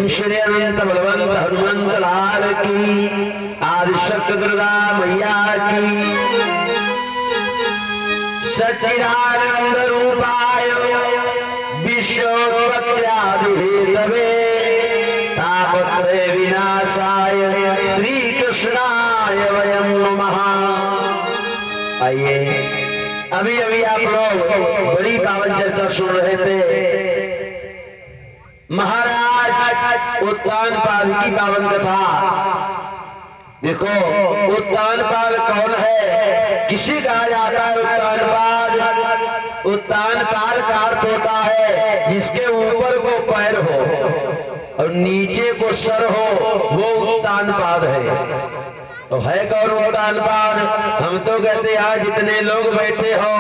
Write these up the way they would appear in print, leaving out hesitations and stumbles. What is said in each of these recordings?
प्रेम श्री अनंत बलवंत हनुमंत लाल की, आदिशक्ति दुर्गा मैया की। सच्चिदानंद रूपाय विश्वोत्पत्त्यादि हेतवे तापत्रय विनाशाय श्री कृष्णाय वयं नमः। आइए, अभी अभी आप लोग बड़ी पावन चर्चा सुन रहे थे। महाराज उत्तानपाद की पावन कथा। देखो, उत्तानपाद कौन है? किसी कहा जाता है उत्तानपाद। उत्तानपाद का अर्थ होता है जिसके ऊपर को पैर हो और नीचे को सर हो, वो उत्तानपाद है। तो है कौन उत्तानपाद? हम तो कहते यहाँ जितने लोग बैठे हो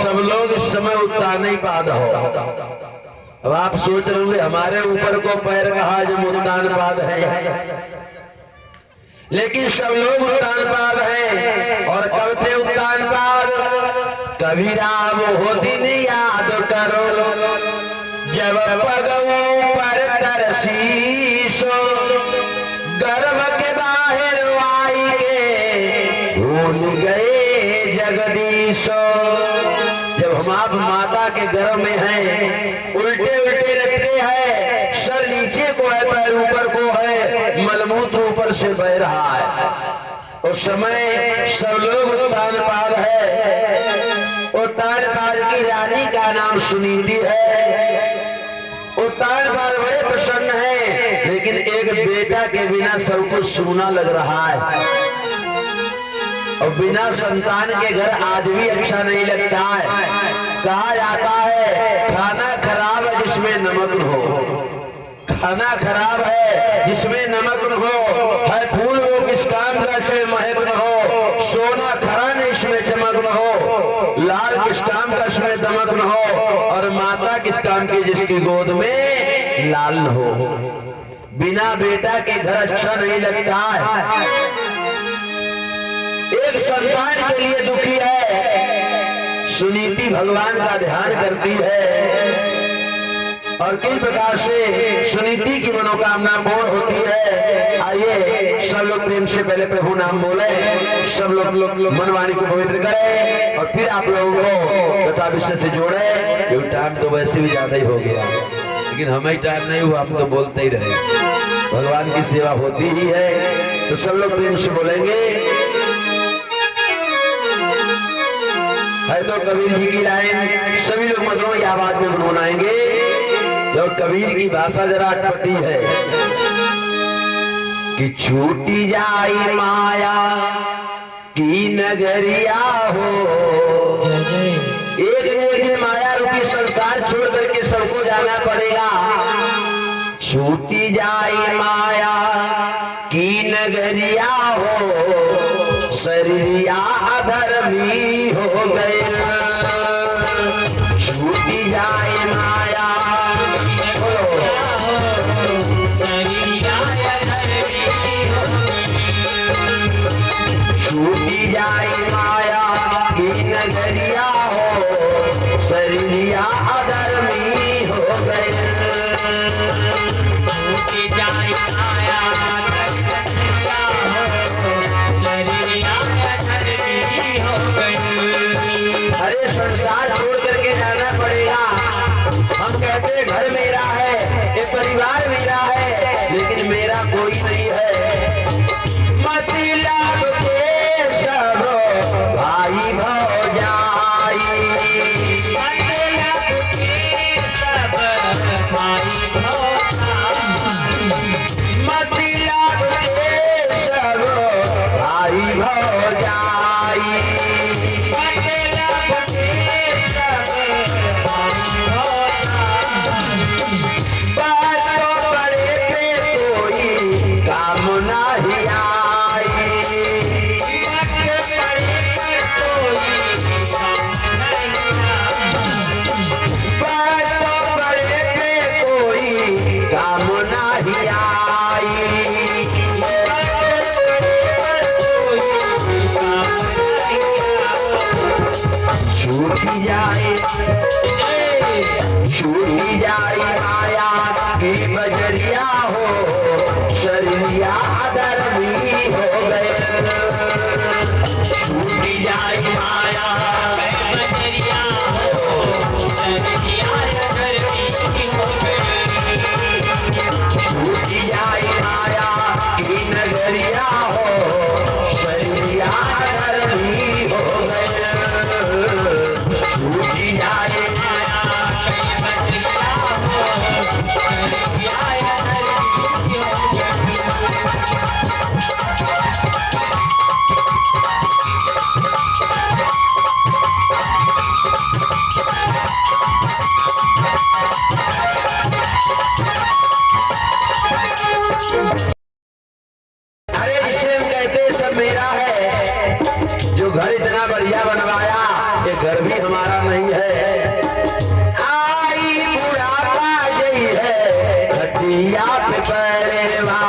सब लोग इस समय उत्तानपाद हो। अब आप सोच रहे होंगे हमारे ऊपर को पैर कहा जब उत्तानपाद है, लेकिन सब लोग उत्तानपाद हैं। और कब थे उत्तानपाद? कबीरा वो दिन याद करो जब पगों पर तरसीसो, गर्भ के बाहर आई के भूल गए जगदीशो। जब हम आप माता के गर्भ में हैं, उल्टे उल्टे लटके हैं, सर नीचे को है, पैर ऊपर को है, मलमूत्र ऊपर से बह रहा है, उस समय सब लोग उत्तानपाद है। उत्तानपाद की रानी का नाम सुनीति है। उत्तानपाद बड़े प्रसन्न है, लेकिन एक बेटा के बिना सब कुछ सूना लग रहा है। और बिना संतान के घर आज भी अच्छा नहीं लगता है। कहा जाता है खाना खराब है जिसमें नमक न हो, खाना खराब है जिसमें नमक न हो, है फूल वो किस काम का इसमें महक न हो, सोना खरा नहीं इसमें चमक न हो, लाल किस काम का इसमें दमक न हो, और माता किस काम की जिसकी गोद में लाल न हो। बिना बेटा के घर अच्छा नहीं लगता है। एक संतान के लिए दुखी है। सुनीति भगवान का ध्यान करती है और किस प्रकार से सुनीति की मनोकामना पूर्ण होती है। आइए सब लोग प्रेम से पहले प्रभु नाम बोले, सब लोग मनवाणी को पवित्र करें और फिर आप लोगों को कथा विषय से जोड़े। क्योंकि टाइम तो वैसे भी ज्यादा ही हो गया, लेकिन हमें टाइम नहीं हुआ, हम तो बोलते ही रहे। भगवान की सेवा होती ही है, तो सब लोग प्रेम से बोलेंगे। है तो कबीर जी की लाइन सभी लोग मधुर आवाज में गुनगुनाएंगे। जो कबीर की भाषा जरा अटपटी है कि छूटी जाई माया की नगरिया हो। एक न एक दिन माया रूपी संसार छोड़ करके सबको जाना पड़ेगा। छूटी जाई माया की नगरिया हो, शरीरिया अधर्मी हो गए। छूटी जाए माया, शरीरिया अधर्मी हो गए। छूटी जाए माया की नगरिया हो, शरीरिया अधर्मी हो गए। छूटी जाए माया अरे संसार छोड़ करके जाना पड़ेगा। शरीरिया धर्मी हो गए। छूटी जाई माया बजरिया हो, शरीरिया धर्मी हो गए। छूटी जाई माया की नगरिया हो, शरीरिया धर्मी हो गए। छूटी जाए माया बजरिया हो, शरीरिया धर्मी हो गए। अरे जिसे हम कहते हैं सब मेरा है, जो घर इतना बढ़िया बनवाया ये घर भी हमारा नहीं है। आई बुढ़ापा गई है खटिया पे परेवा,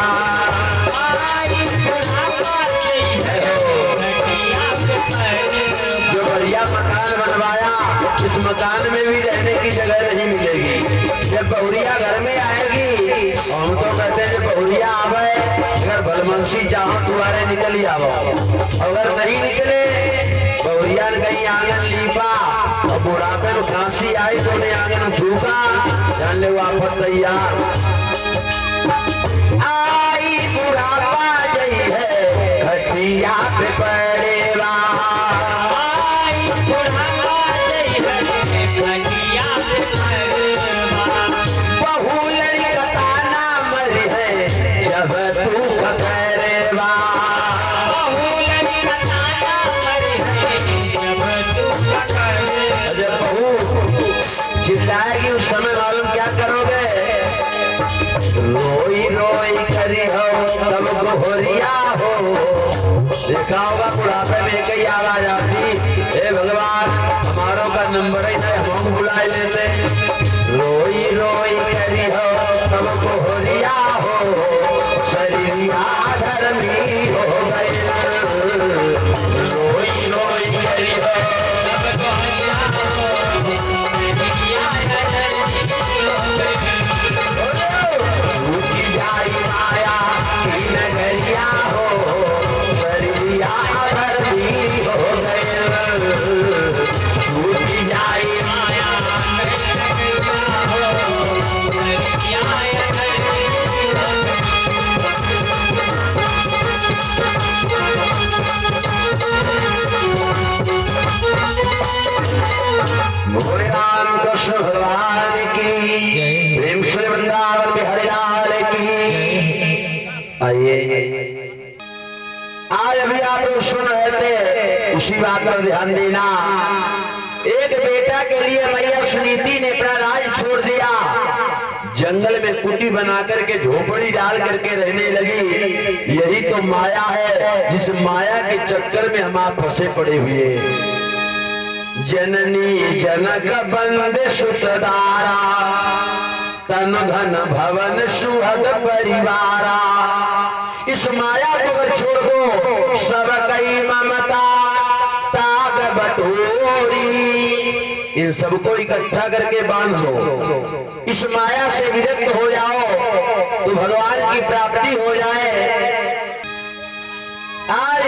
आई बुढ़ापा गई है खटिया पे परेवा। जो बढ़िया मकान बनवाया इस मकान में भी रहने की जगह नहीं मिलेगी। जब बहुरिया घर में आएगी और हम तो कहते हैं जब बहुरिया आवे अगर भलमनसी चाहो तुम्हारे निकल ही आवो, अगर नहीं निकले बहुरिया ने कहीं आंगन लीपा और बुढ़ापे में खांसी आई तो उन्हें आंगन फूका, जान ले वापस तैयार। आई बुढ़ापा गई है खटिया पे परेवा, आई बुढ़ापा गई है खटिया पे परेवा। बहू लड़का ना मरी है जब तू खतरेवा। बहू लड़का ना मरी है जब तू खतरेवा। जब बहू चिल्लाएगी उस समय मालूम क्या करोगे? रोई रोई करी हो तब गोहरिया हो। देखा होगा बुढ़ापे में कई आवाज आती, हे भगवान हमारों का नंबर ही नहीं हम बुला लेते। रोई रोई करी हो तब गोहरिया हो, शरीरिया धर्मी हो गए। रोई रोई करी हो जब गोहरिया हो, शरीरिया धर्मी हो गए। छूटी जाई माया की नगरिया हो, शरीरिया धर्मी हो गए। छूटी जाई माया बजरिया हो, शरीरिया धर्मी हो गए। भोले राम कृष्ण भगवान की, प्रेम से वृंदावन बिहारी लाल की। आइए आज अभी आप लोग सुन रहे थे, उसी बात पर ध्यान देना। एक बेटा के लिए मैया सुनीति ने अपना राज छोड़ दिया, जंगल में कुटी बना करके झोपड़ी डाल करके रहने लगी। यही तो माया है, जिस माया के चक्कर में हम आप फंसे पड़े हुए। जननी जनक बंद सुतदारा, तन धन भवन सुहद परिवारा। इस माया को अगर छोड़ दो सब कई ममता ताग बटोरी, इन सबको इकट्ठा करके बांध लो। इस माया से विरक्त हो जाओ तो भगवान की प्राप्ति हो जाए। आज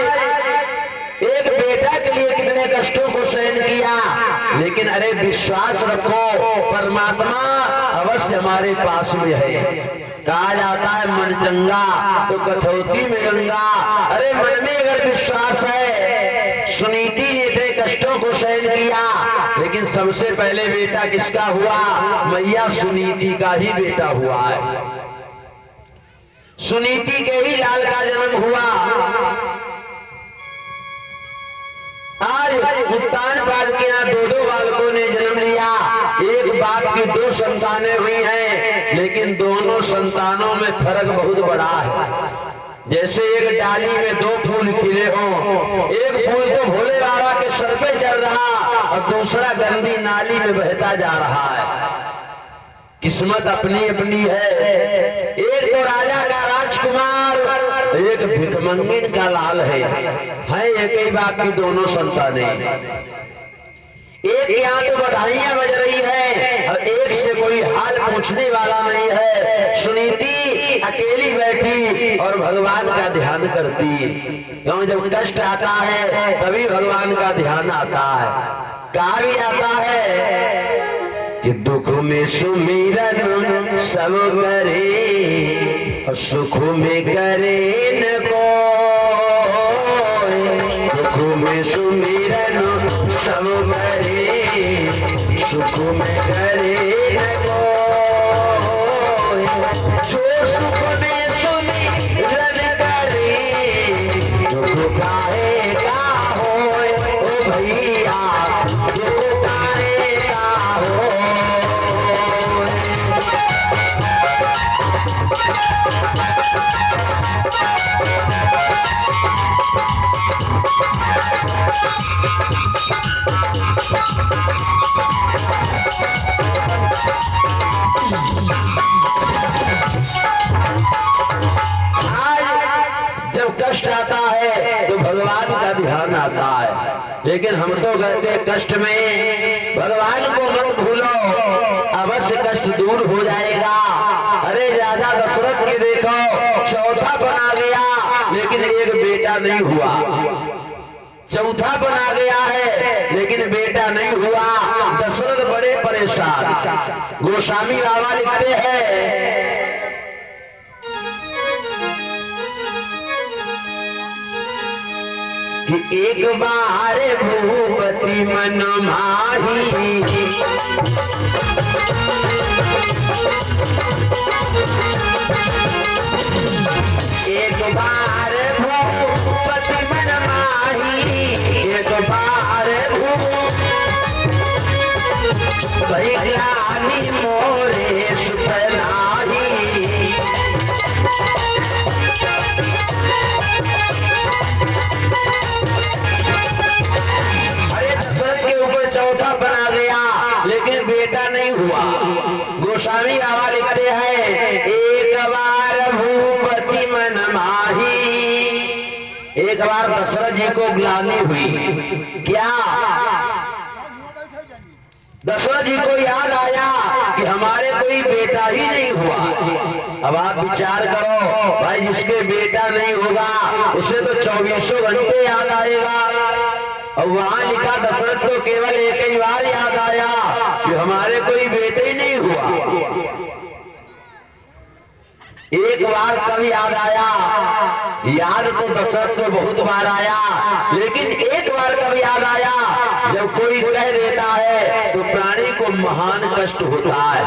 एक बेटा के लिए कितने कष्टों को सहन किया, लेकिन अरे विश्वास रखो परमात्मा अवश्य हमारे पास में है। कहा जाता है मन चंगा तो कठौती में गंगा। अरे मन में अगर विश्वास है, सुनीति ने इतने कष्टों को सहन किया, लेकिन सबसे पहले बेटा किसका हुआ? मैया सुनीति का ही बेटा हुआ है। सुनीति के ही लाल का जन्म हुआ। आज उत्तानपाद के यहाँ दो बालकों ने जन्म लिया। एक बाप की दो संतानें हुई हैं, लेकिन दोनों संतानों में फर्क बहुत बड़ा है। जैसे एक डाली में दो फूल खिले हों, एक फूल तो भोले बाबा के सर पे चल रहा और दूसरा गंदी नाली में बहता जा रहा है। किस्मत अपनी अपनी है। एक तो राजा का राजकुमार, एक भिखमंगिन का लाल है एक ही बाप की दोनों संतानें। एक यहाँ तो बधाइयां बज रही है और एक से कोई हाल पूछने वाला नहीं है। सुनीति अकेले और भगवान का ध्यान करती है। क्यों? जब कष्ट आता है तभी भगवान का ध्यान आता है। कहा भी आता है कि दुख में सुमिरन सब करे और सुख में करे न कोई। दुख में सुमिरन सब करे सुख में करे न कोई। जो सुख में सुमिरन करे दुख काहे का होय। ओ भैया दुख काहे का होय। कष्ट आता है तो भगवान का ध्यान आता है। लेकिन हम तो कहते कष्ट में भगवान को मत भूलो, अवश्य कष्ट दूर हो जाएगा। अरे राजा दशरथ के देखो चौथा बना गया लेकिन एक बेटा नहीं हुआ। चौथा बना गया है लेकिन बेटा नहीं हुआ। दशरथ बड़े परेशान। गोस्वामी बाबा लिखते हैं कि एक बार भूपति मन माही एक बार भूपति मन माही एक बार भैयानी मोरे सुतनाही। चौथा बना गया लेकिन बेटा नहीं हुआ। गोस्वामी बाबा लिखते हैं एक बार भूपति मन माही। एक बार दशरथ जी को ग्लानि हुई। क्या? दशरथ जी को याद आया कि हमारे कोई बेटा ही नहीं हुआ। अब आप विचार करो भाई, जिसके बेटा नहीं होगा उसे तो 24 घंटे याद आएगा। और वहां लिखा दशरथ को केवल एक ही बार याद आया कि हमारे कोई बेटे ही नहीं हुआ। एक बार कब याद आया? याद तो दशरथ को बहुत बार आया लेकिन एक बार कब याद आया? जब कोई कह देता है तो प्राणी को महान कष्ट होता है।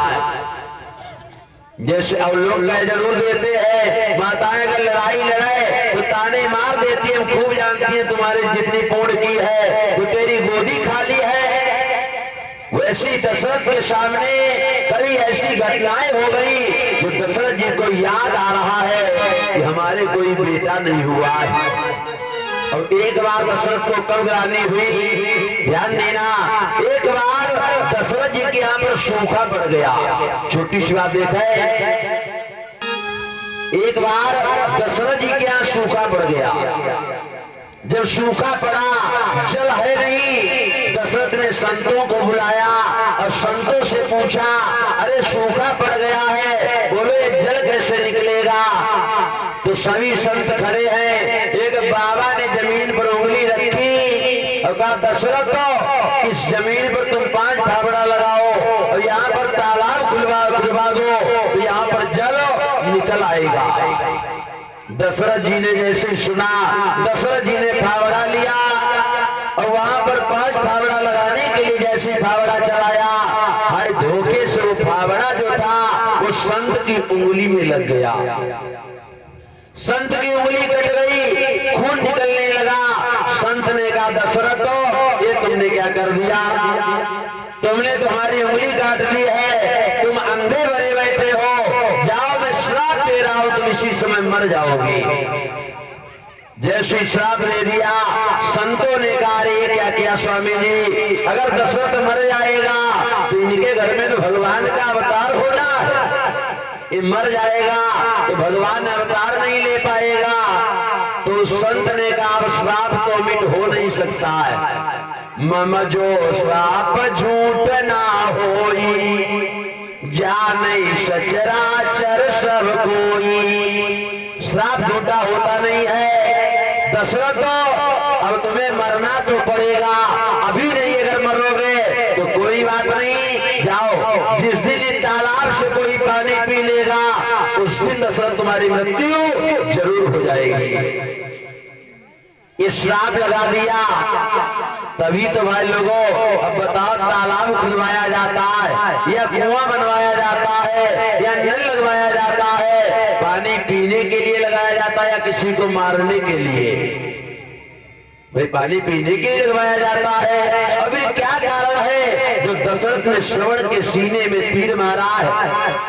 जैसे अब लोग कह जरूर देते हैं, माताएं अगर लड़ाई लड़ाए तो ताने मार देती है, हम खूब जानती हैं तुम्हारे जितनी पुण्य की है तो तेरी गोदी खाली है। वैसी दशरथ के सामने कभी ऐसी घटनाएं हो गई तो दशरथ जी को याद आ रहा है कि हमारे कोई बेटा नहीं हुआ है। और एक बार दशरथ को कब ग्लानि हुई? ध्यान देना, एक बार दशरथ जी के यहाँ पर सूखा पड़ गया। छोटी सी बात देखा है, एक बार दशरथ जी के यहाँ सूखा पड़ गया। जब सूखा पड़ा, जल है नहीं, दशरथ ने संतों को बुलाया और संतों से पूछा, अरे सूखा पड़ गया है, बोलो ये जल कैसे निकलेगा? तो सभी संत खड़े हैं। एक बाबा ने जमीन पर उंगली रखी और कहा, दशरथ तो इस जमीन पर तुम 5 फावड़ा लगाओ और यहाँ पर तालाब खुलवा दो तो यहाँ पर जल निकल आएगा। दशरथ जी ने जैसे सुना, दशरथ जी ने फावड़ा लिया और वहां पर 5 फावड़ा लगाने के लिए जैसे फावड़ा चलाया, हाय धोखे से वो फावड़ा जो था वो संत की उंगली में लग गया। संत की उंगली कट गई, खून निकलने लगा। संत ने कहा, दशरथ ये तुमने क्या कर दिया? तुमने तुम्हारी उंगली काट दी है, तुम अंधे बने बैठे हो, जाओ मैं श्राप दे रहा हूं, तुम इसी समय मर जाओगे। जैसे श्राप दे दिया, संतों ने कहा, अरे क्या किया स्वामी जी, अगर दशरथ मर जाएगा तो इनके घर में तो भगवान का अवतार होना है, ये मर जाएगा तो भगवान अवतार नहीं ले पाएगा। तो संत ने कहा, अब श्राप तो मिट हो नहीं सकता है, मम जो श्राप झूठ ना होई, जाने सचराचर सब कोई। श्राप झूठा होता नहीं है। दशरथ अब तुम्हें मरना तो पड़ेगा, अभी नहीं अगर मरोगे तो कोई बात नहीं, जाओ जिस दिन इस तालाब से कोई पानी पी लेगा उस दिन दशरथ तुम्हारी मृत्यु जरूर हो जाएगी। ये श्राप लगा दिया। तभी तो भाई लोगों, अब बताओ, तालाब खुदवाया जाता है या कुआं बनवाया जाता है या नल लगवाया जाता है, पानी पीने के लिए लगाया जाता है या किसी को मारने के लिए? भाई पानी पीने के लिए लगवाया जाता है। अभी क्या कारण है जो दशरथ ने श्रवण के सीने में तीर मारा है?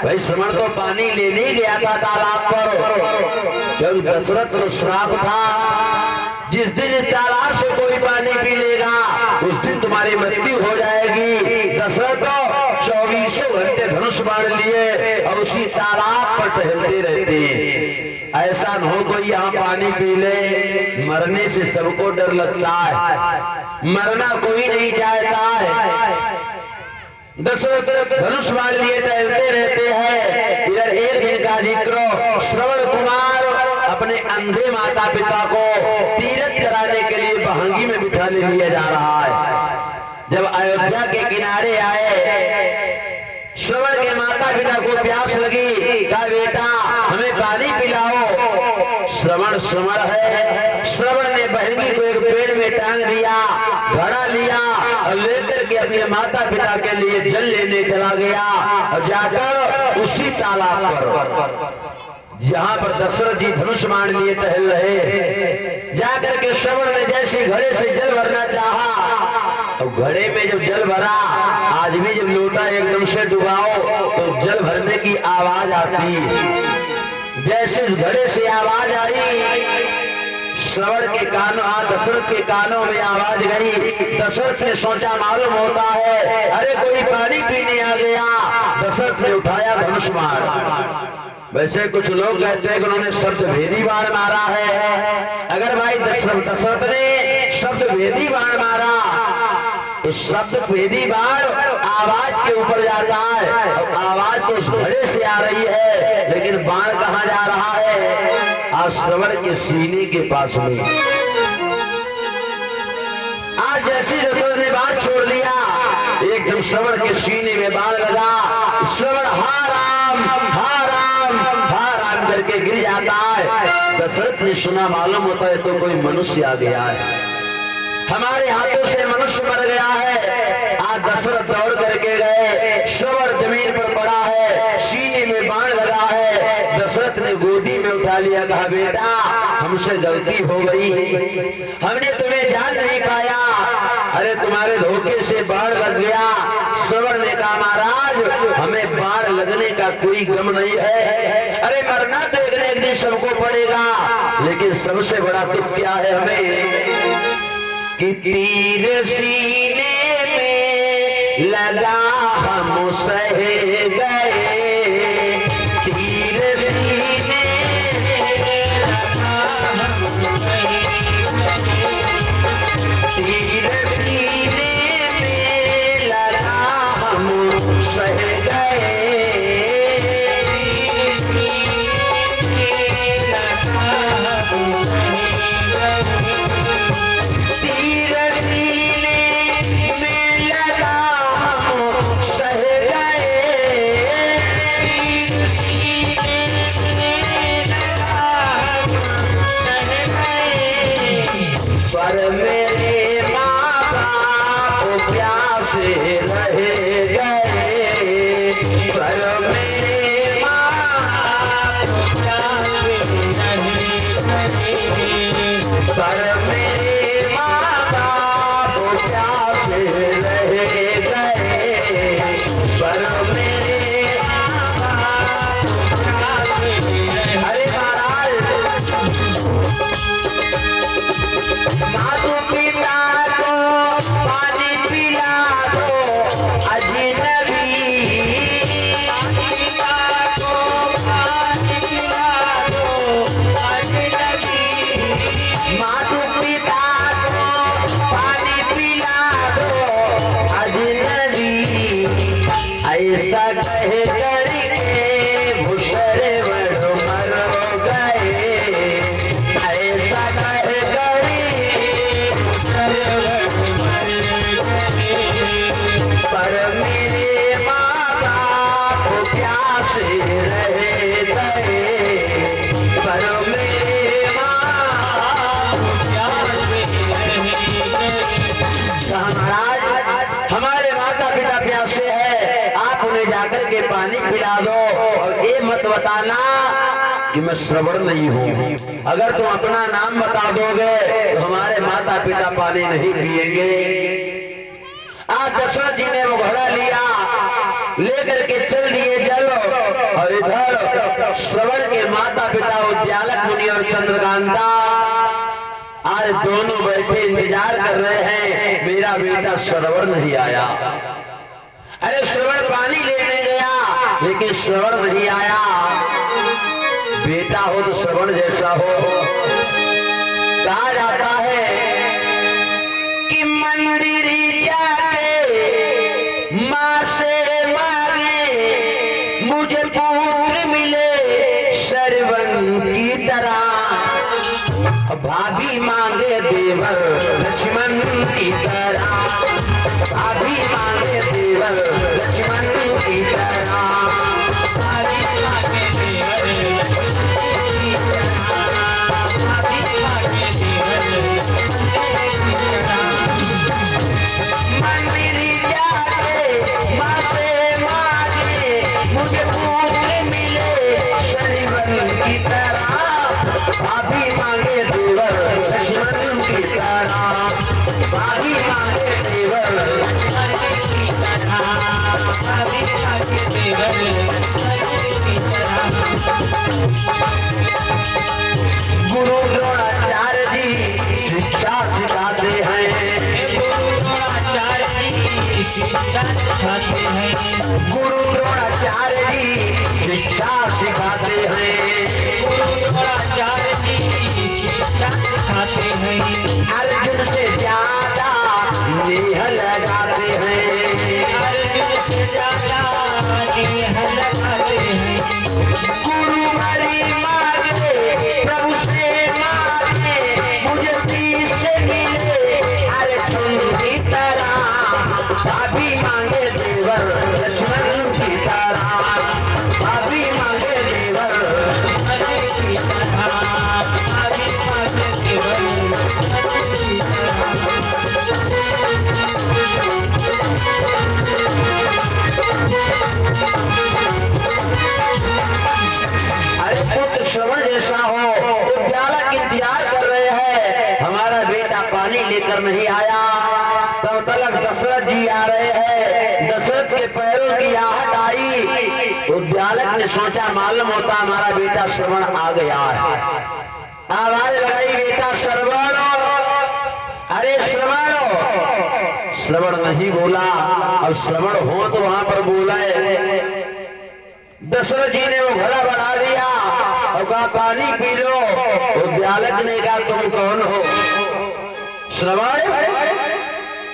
भाई श्रवण तो पानी लेने गया था तालाब पर, जब दशरथ को श्राप था जिस दिन इस तालाब से कोई पानी पी लेगा उस दिन तुम्हारी मृत्यु हो जाएगी। दशरथ तो 24 घंटे धनुष बाण लिए और उसी तालाब पर टहलते रहते हैं। ऐसा न हो कोई यहाँ पानी पी ले, मरने से सबको डर लगता है, मरना कोई नहीं चाहता है। दशरथ धनुष बाण लिए टहलते रहते हैं। इधर एक दिन का जिक्र, श्रवण कुमार अपने अंधे माता पिता को तीर्थ कराने के लिए बहंगी में बिठा ले लिया जा रहा है। जब अयोध्या के किनारे आए, श्रवण के माता पिता को प्यास लगी, कहा बेटा हमें पानी पिलाओ। श्रवण है, श्रवण ने बहंगी को एक पेड़ में टांग दिया, घड़ा लिया और लेकर के अपने माता पिता के लिए जल लेने चला गया और जाकर उसी तालाब पर जहां पर दशरथ जी धनुष बाण लिए टहल रहे, जाकर के श्रवण ने जैसे घड़े से जल भरना चाहा और घड़े में जब जल भरा, आज भी जब लोटा एकदम से डुबाओ तो जल भरने की आवाज आती है। जैसे घड़े से आवाज आई, श्रवण के कानों, दशरथ के कानों में आवाज गई। दशरथ ने सोचा मालूम होता है अरे कोई पानी पीने आ गया। दशरथ ने उठाया धनुष बाण। वैसे कुछ लोग कहते हैं कि उन्होंने शब्द भेदी बाण मारा है। अगर भाई दशरथ ने शब्द भेदी बाण मारा तो शब्द भेदी बाण आवाज के ऊपर जाता है और आवाज तो उस घड़े से आ रही है, लेकिन बाण कहां जा रहा है? आज श्रवण के सीने के पास में। आज जैसे दशरथ ने बाण छोड़ लिया, एकदम श्रवण के सीने में बाण लगा। श्रवण हा राम करके गिर जाता है। दशरथ ने सुना, मालूम होता है तो कोई मनुष्य आ गया है, हमारे हाथों से मनुष्य मर गया है। आज दशरथ दौड़ करके गए, श्रवण जमीन पर पड़ा है, सीने में बाण लगा है। दशरथ ने गोदी में उठा लिया, कहा बेटा हमसे गलती हो गई, हमने तुम्हें जान नहीं पाया, अरे तुम्हारे धोखे से बाण लग गया। श्रवण ने कहा महाराज हमें बाण लगने का कोई गम नहीं है, अरे मरना तो एक दिन सबको पड़ेगा, लेकिन सबसे बड़ा दुख क्या है हमें कि तीर सीने में लगा हम सह गए। तीर सीने में लगा हम सह गए। तीर सीने में लगा हम सह गए। मातु खिला दो और ये मत बताना कि मैं श्रवण नहीं हूं। अगर तुम अपना नाम बता दोगे तो हमारे माता पिता पानी नहीं पिएंगे। आज दशरथ जी ने वो घोड़ा लिया, लेकर के चल दिए जल, और इधर श्रवण के माता पिता उद्यालक मुनि और चंद्रकांता आज दोनों बैठे इंतजार कर रहे हैं, मेरा बेटा श्रवण नहीं आया। अरे श्रवण पानी लेने गया लेकिन श्रवण नहीं आया। बेटा हो तो श्रवण जैसा हो। कहा जाता है कि मंदिर जाके मां से मांगे मुझे पुत्र मिले श्रवण की तरह, भाभी मांगे देवर लक्ष्मण की तरह, भाभी मांगे देवर लक्ष्मण की तरह, भाभी मांगे देवर लक्ष्मण की तरह, भाभी मांगे देवर लक्ष्मण की तरह। मंदिर जाके मां से मांगे मुझे पुत्र मिले श्रवण की तरह, भाभी मांगे देवर लक्ष्मण की तरह, भाभी मांगे देवर लक्ष्मण की तरह, भाभी मांगे देवर लक्ष्मण की तरह। गुरु द्रोणाचार्य जी शिक्षा सिखाते हैं, गुरु द्रोणाचार्य जी शिक्षा सिखाते हैं, गुरु द्रोणाचार्य जी शिक्षा सिखाते हैं, गुरु द्रोणाचार्य जी शिक्षा सिखाते हैं। अर्जुन से ज्यादा नेह लगाते हैं, अर्जुन से ज्यादा नेह लगाते हैं। गुरु हरि मांगे प्रभु से मांगे मुझे शीश से मिले अर्जुन की तरह, भाभी मांगे देवर लक्ष्मण की तरह, भाभी मांगे देवर लक्ष्मण की तरह, भाभी मांगे देवर लक्ष्मण की तरह। अरे पुत्र श्रवण जैसा हो। उद्यालक इंतजार कर रहे हैं, हमारा बेटा पानी लेकर नहीं आया। तब तक दशरथ जी आ रहे हैं, दशरथ के पैरों की आहट आई। उद्यालक ने सोचा मालूम होता हमारा बेटा श्रवण आ गया है। आवाज लगाई बेटा श्रवण, अरे श्रवण। श्रवण नहीं बोला, अब श्रवण हो तो वहां पर बोला है। दशरथ जी ने वो घड़ा बढ़ा दिया और कहा पानी पी लो। उद्यालक ने कहा तुम कौन हो? श्रवण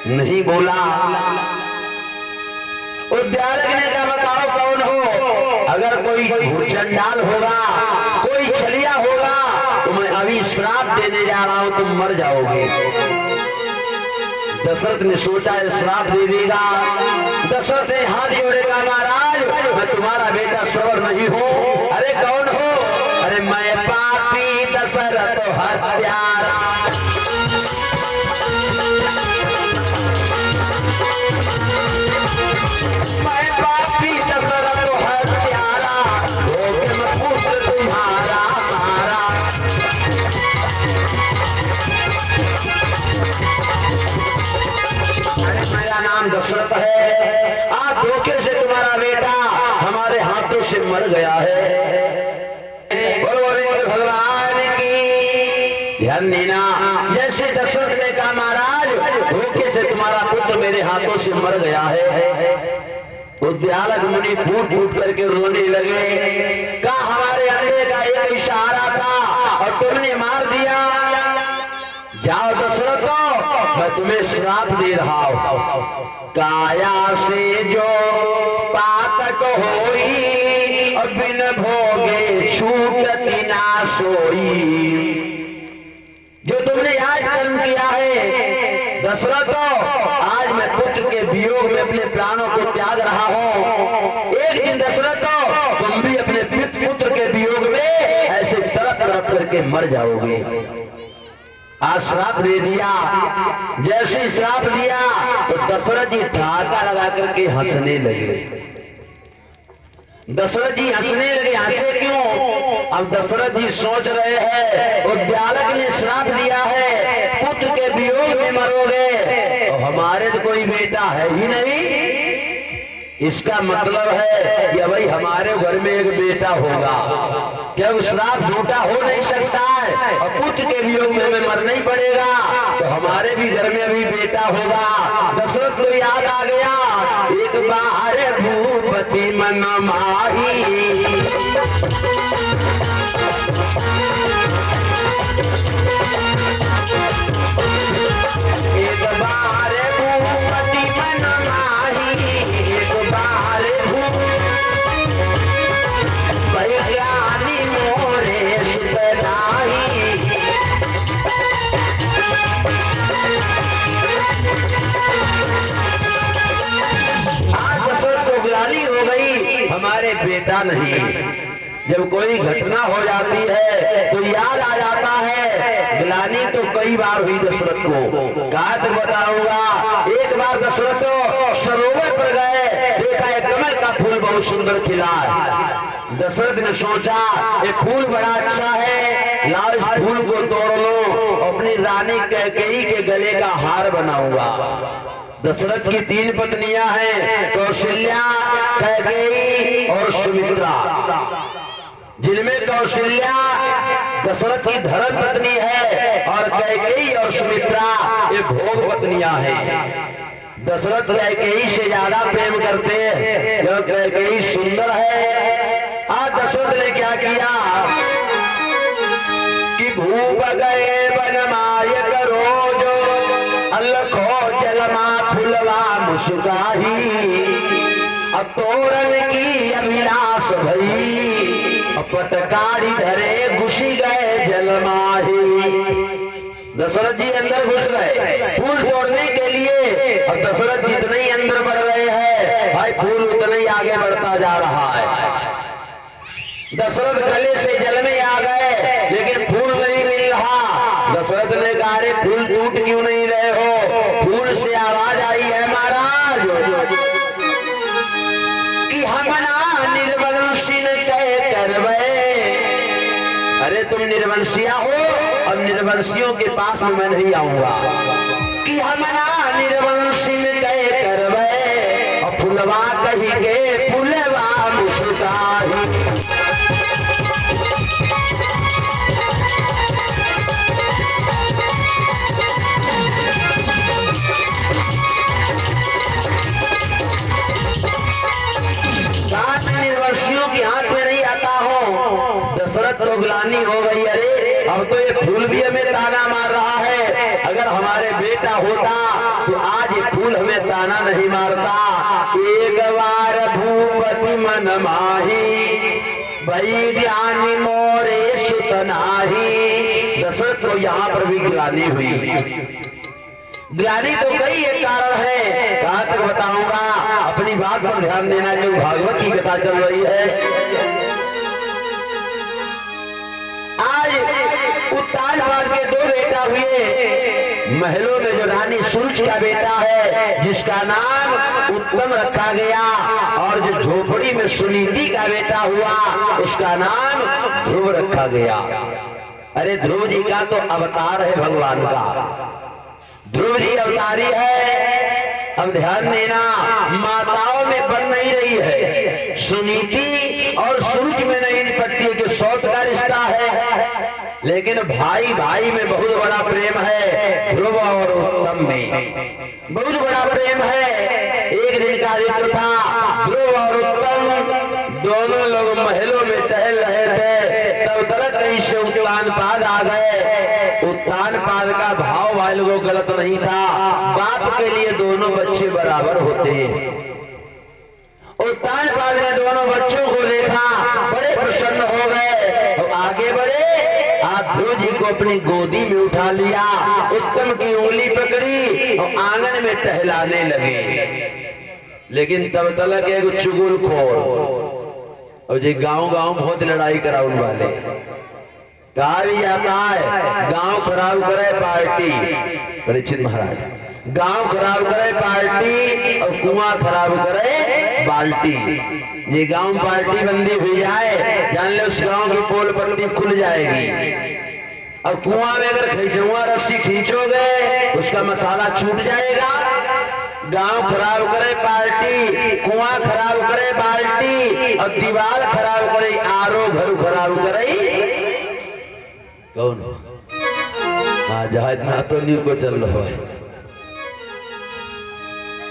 नहीं बोला। उद्यालक ने कहा बताओ कौन हो? अगर कोई भूचंडाल होगा, कोई छलिया होगा तो मैं अभी श्राप देने जा रहा हूं, तुम मर जाओगे। दशरथ ने सोचा श्राप दे देगा। दशरथ ने हाथ जोड़े कहा महाराज मैं तुम्हारा बेटा श्रवण नहीं हूं। अरे कौन हो? अरे मैं पापी दशरथ हत्यारा। मैं पापी दशरथ हत्यारा, होके मैं पुत्र तुम्हारा मारा। अरे मेरा नाम दशरथ है, आज धोखे से तुम्हारा बेटा हमारे हाथों से मर गया है। गोविंद भगवान की ध्यान देना। जैसे दशरथ ने कहा महाराज धोखे से तुम्हारा पुत्र मेरे हाथों से मर गया है, उद्यालक मुनि फूट फूट करके रोने लगे। कहा हमारे अंडे का एक इशारा था और तुमने मार दिया। जाओ दशरथ मैं तुम्हें श्राप दे रहा हूं। काया से जो पातक होई और बिन भोगे छूटती ना सोई। जो तुमने आज कर्म किया है दशरथ, आज मैं पुत्र के वियोग में अपने प्राणों को त्याग रहा हूं। एक दिन दशरथ तुम भी अपने पुत्र के वियोग में ऐसे तड़प तड़प करके मर जाओगे। आज श्राप दे दिया। जैसे श्राप दिया तो दशरथ जी ठहाका लगा करके हंसने लगे। दशरथ जी हंसने लगे। हंसे क्यों? अब दशरथ जी सोच रहे हैं उद्यालक ने श्राप दिया है पुत्र के वियोग में मरोगे, तो हमारे तो कोई बेटा है ही नहीं। इसका मतलब है कि भाई हमारे घर में एक बेटा होगा, क्या श्राप झूठा हो नहीं सकता है, और पुत्र के वियोग में हमें मरना ही पड़ेगा, तो हमारे भी घर में अभी बेटा होगा। दशरथ को याद आ गया, एक बार भूपति मन माही, एक बार भूपति मन माही, एक बार भैयानी मोरे सुतनाही। आज दशरथ को ग्लानि हो गई, हमारे बेटा नहीं। जब कोई घटना हो जाती है तो याद आ जाता है। ग्लानि तो कई बार हुई दशरथ को, कहा तो बताऊंगा। एक बार दशरथ तो सरोवर पर गए, देखा एक कमल का फूल बहुत सुंदर खिला है। दशरथ ने सोचा ये फूल बड़ा अच्छा है, लाओ इस फूल को तोड़ लो, अपनी रानी कैकेयी के गले का हार बनाऊंगा। दशरथ की 3 पत्नियां हैं, कौशल्या, कैकेयी और सुमित्रा, जिनमें कौशल्या दशरथ की धर्म पत्नी है और कैकेयी और सुमित्रा ये भोग पत्नियां हैं। दशरथ कैकेयी से ज्यादा प्रेम करते हैं, जब कैकेयी सुंदर है। आज दशरथ ने क्या किया कि भूप गए बनमायक रोज, अलखो जलमा फुलवा मुस्काही, अब तोरण की अभिलाष भई, पटकारी धरे घुसी गए जलमाही। दशरथ जी अंदर घुस गए फूल तोड़ने के लिए, और दशरथ जितने ही अंदर बढ़ रहे हैं भाई फूल उतना ही आगे बढ़ता जा रहा है। दशरथ गले से जल में आ गए, लेकिन फूल नहीं मिल रहा। दशरथ ने कहा अरे फूल टूट क्यों नहीं रहे हो? फूल से आवाज आई है महाराज कि हमना निर्वंशी ने कह करवे। अरे तुम निर्वंशिया हो, और निर्वंशियों के पास में मैं नहीं आऊंगा। कि हमना निर्वंशी ने कह करवे, और फुलवा कही के फुलवा मुस्काही। निर्वंशियों के हाथ में नहीं आता हो। दशरथ तो ग्लानि हो गई, अरे अब तो ये फूल भी हमें ताना मार रहा है, अगर हमारे बेटा होता तो आज ये फूल हमें ताना नहीं मारता। एक बार भूपति मन माही, भई ज्ञानी मोरे सुतनाही। दशरथ को यहाँ पर भी ग्लानि हुई। ग्लानि तो कई एक कारण है, कहां तक बताऊंगा, अपनी बात पर ध्यान देना, जो भागवत की कथा चल रही है। आज उत्तानपाद के 2 बेटा हुए। महलों में जो रानी सुरुच का बेटा है जिसका नाम उत्तम रखा गया, और जो झोपड़ी में सुनीति का बेटा हुआ उसका नाम ध्रुव रखा गया। अरे ध्रुव जी का तो अवतार है भगवान का, ध्रुव जी अवतारी है। अब ध्यान देना, माताओं में बन नहीं रही है, सुनीति और सुरुच में नहीं निपटती है कि सौत का रिश्ता है, लेकिन भाई भाई में बहुत बड़ा प्रेम है। ध्रुव और उत्तम में बहुत बड़ा प्रेम है। एक दिन का जिक्र था, ध्रुव और उत्तम दोनों लोग महलों में टहल रहे थे, तब तक कहीं से उत्तानपाद आ गए। उत्तानपाद का भाव वाले को गलत नहीं था, बाप के लिए दोनों बच्चे बराबर होते हैं। उत्तानपाद ने दोनों बच्चों को देखा, बड़े प्रसन्न हो गए और आगे बढ़े। ध्रुव जी को अपनी गोदी में उठा लिया, उत्तम की उंगली पकड़ी और आंगन में टहलाने लगे। लेकिन तब तक एक चुगलखोर, और जी गांव-गांव बहुत लड़ाई कराउन वाले, कहा भी जाता है गांव खराब करे पार्टी। परीक्षित महाराज, गांव खराब करे पार्टी और कुआं खराब करे बाल्टी। ये गांव में पार्टी बंदी हुई जाए, जान ले उस गांव की पोल पट्टी खुल जाएगी। अब कुआं में अगर खींचुआ रस्सी खींचोगे उसका मसाला छूट जाएगा। गांव खराब करे पार्टी, कुआं खराब करे बाल्टी, और दीवार खराब करे आरो, घर खराब करे कौन? जहाज ना तो नहीं को चल रहा है।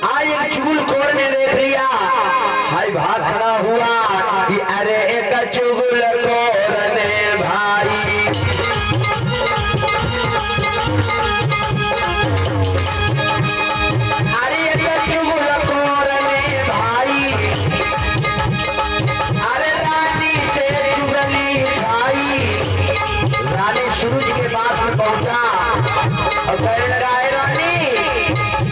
आज एक चुगलखोर ने देख लिया, हाय भाग खड़ा हुआ कि अरे एक चुगलखोर ने भाई, अरे एक चुगलखोर ने भाई, अरे रानी से चुगली खाई। रानी सूरज के पास में पहुंचा और कहने लगा, है रानी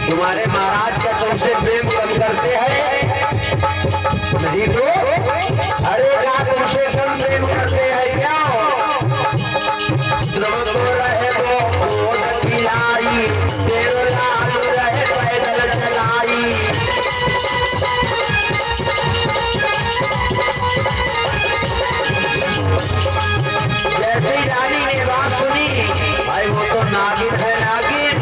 तुम्हारे महाराज का तुमसे प्रेम कम करते हैं? नहीं तो अरे क्या तुमसे कम प्रेम करते हैं क्या? श्रम तो रहे वो गोद खिलाई, तेरो लाल रहे पैदल चलाई। जैसे ही रानी ने बात सुनी, भाई वो तो नागिन है, नागिन।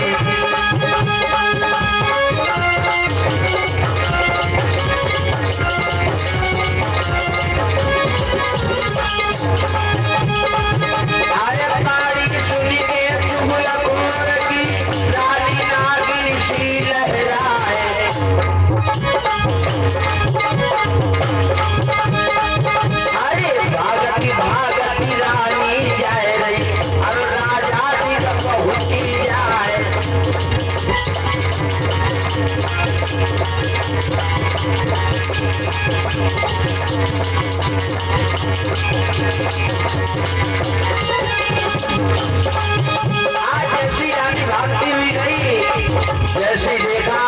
जैसे देखा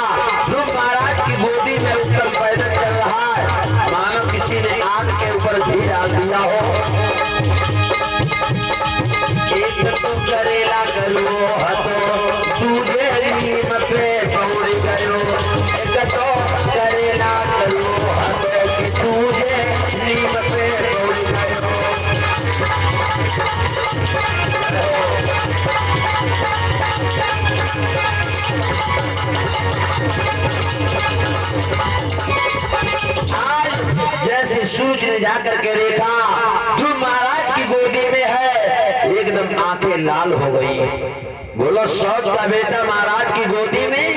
ध्रुव महाराज की गोदी में उत्तर पैदल चल रहा है, मानो किसी ने आग के ऊपर घी डाल दिया हो। एक तो करेला करो हतो तुझे नीम पे पौड़ गयो, एक तो करेला करो हतो कि तुझे नीम पे पौड़ गयो। आज जैसे सूरज ने जाकर के देखा ध्रुव महाराज की गोदी में है, एकदम आंखें लाल हो गई। बोलो सौत का बेटा महाराज की गोदी में।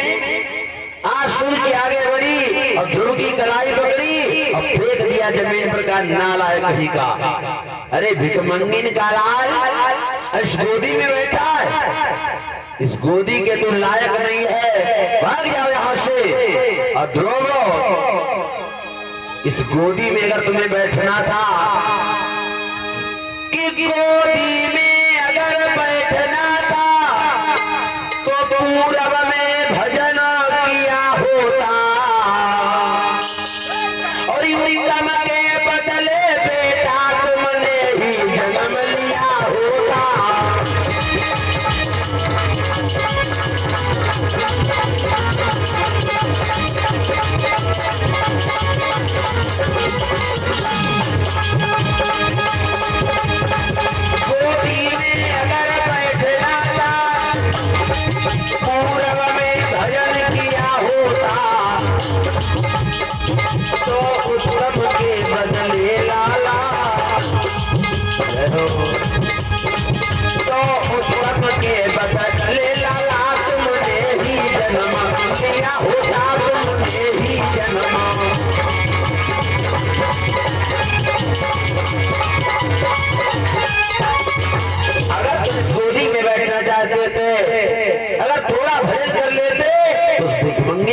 आज सूरज की आगे बढ़ी और ध्रुव की कलाई पकड़ी और फेंक दिया जमीन पर, का नालायक कहीं का। अरे भिखमंगिन का लाल इस गोदी में बैठा है, इस गोदी के तो लायक नहीं है, भाग जाओ यहां से। और ध्रुव इस गोदी में अगर तुम्हें बैठना था, कि गोदी में अगर बैठना था तो पूरब में भजन किया होता, और उत्तम के बदले बेटा तुमने ही जन्म लिया होता।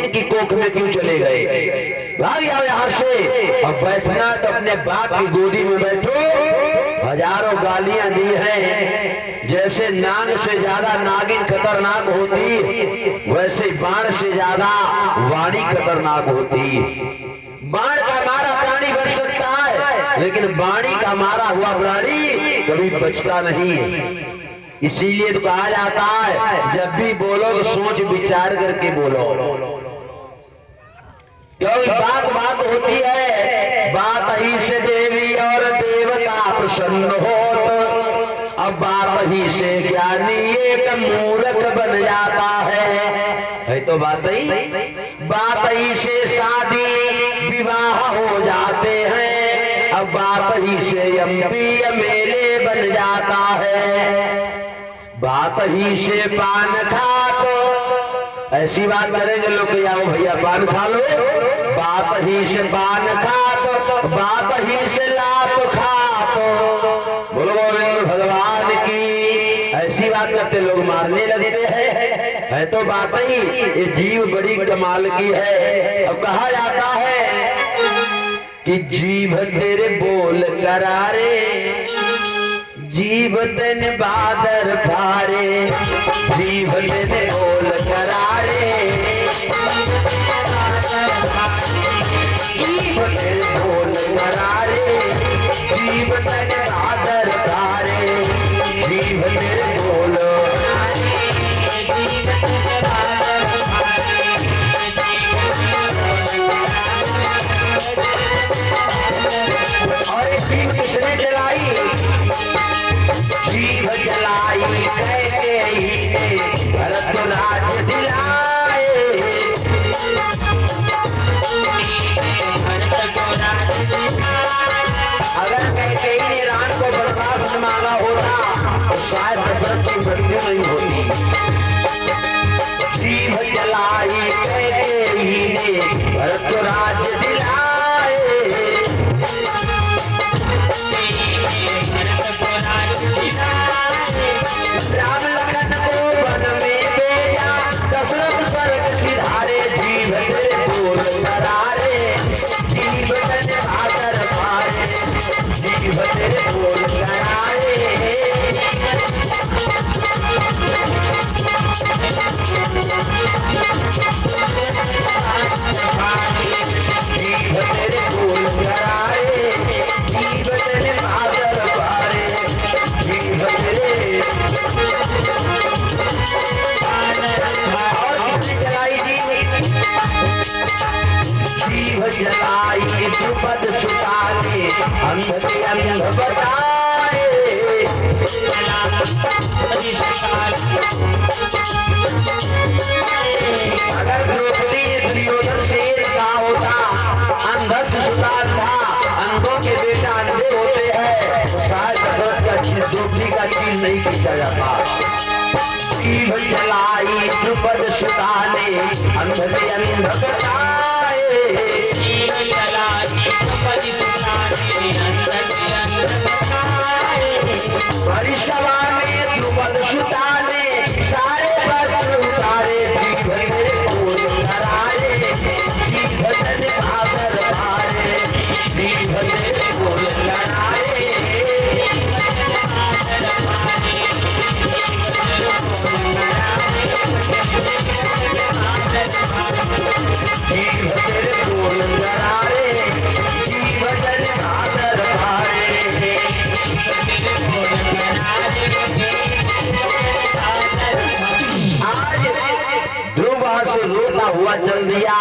की कोख में क्यों चले गए? भाग जाओ यहाँ से। अब बैठना तो अपने बाप की गोदी में बैठो। हजारों गालियां दी हैं, जैसे नाग से ज्यादा नागिन खतरनाक होती, वैसे बाण से ज्यादा वाणी खतरनाक होती। बाण का मारा प्राणी बच सकता है, लेकिन वाणी का मारा हुआ प्राणी कभी बचता नहीं है। इसीलिए तो कहा जाता है, जब भी बोलो तो सोच विचार करके बोलो। क्योंकि बात बात होती है, बात ही से देवी और देवता प्रसन्न होत, अब बात ही से ज्ञानी एक मूर्ख बन जाता है तो बात ही से शादी विवाह हो जाते हैं, अब बात ही से एमपी एमएलए बन जाता है, बात ही से पान खा तो ऐसी बात करेंगे लोग कि आओ भैया पान खा लो, बात ही से पान खा तो बात ही से लात खा तो बोलो गोविंद भगवान की, ऐसी बात करते लोग मारने लगते हैं। है तो बात ही ये जीव बड़ी कमाल की है। अब कहा जाता है कि जीव तेरे बोल करारे, जीव तेने बादर फारे, जीव तेने बोल करारे, जीव तेने बोल करारे, जीव तेने बादर फारे, जीव तेने बोल और जीव किसने जलाई, जीव जलाई कैसे ही भरत राज दिलाए, अगर कैकेयी ने राम को बर्दाश्त मांगा होता तो शायद दशरथ की मृत्यु नहीं होती। जीव जलाई कैकेयी ने भरत राज दिलाए, राम लखन को वन में भेजा, दशरथ स्वर्ग सिधारे, जीव तेरे बोल करारे, जीव तेरे बादर फारे, जीव तेरे बोल करारे, जीव तेरे बोल करारे, जीव तेरे बादर फारे, जीव तेरे और किसने जलाई जीव जलाई द्रुपद सुता ने अंध के अंध बताए, अगर द्रौपदी ने दुर्योधन से कहा होता अंधस सुता था, अंधों के बेटा अंधे होते हैं, तो शायद दशरथ का द्रौपदी का चीज नहीं खींचा जाता। जीव जलाई द्रुपद सुता ने अंध के अंध बताए, जीव जलाई द्रुपद सुता ने अंध के अंध बताए, बड़ी सभा में द्रुपद सुता ने सारे वस्त्र उतारे, जीव तेरे बोल करारे, जीव तेरे बादर फारे, जीव तेरे बोल करारे, जीव तेरे बोल करारे, जीव तेरे बादर फारे, आज ध्रुव से रोता हुआ चल दिया।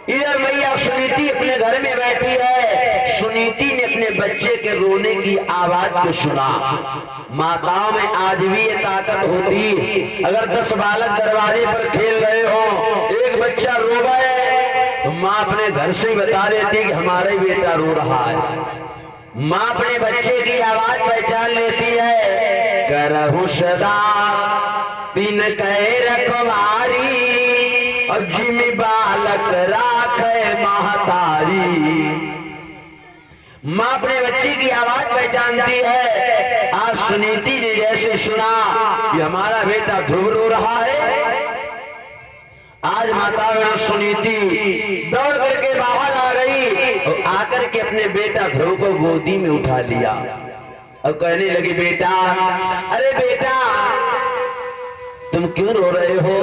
इधर मैया सुनीति अपने घर में बैठी है, सुनीति ने अपने बच्चे के रोने की आवाज को सुना। माताओं में आज भी ये ताकत होती, अगर 10 बालक दरवाजे पर खेल रहे हो, एक बच्चा रो गए तो माँ अपने घर से ही बता देती कि हमारा ही बेटा रो रहा है। माँ अपने बच्चे की आवाज पहचान लेती है। करहु सदा बिन कहे रखवारी, और जिमि बालक राखे महतारी। माँ अपने बच्चे की आवाज पहचानती है। आज सुनीति ने जैसे सुना कि हमारा बेटा ध्रुव रो रहा है, आज माता सुनीति दौड़ करके बाहर आ गई और आकर के अपने बेटा ध्रुव को गोदी में उठा लिया और कहने लगी, बेटा, अरे बेटा तुम क्यों रो रहे हो?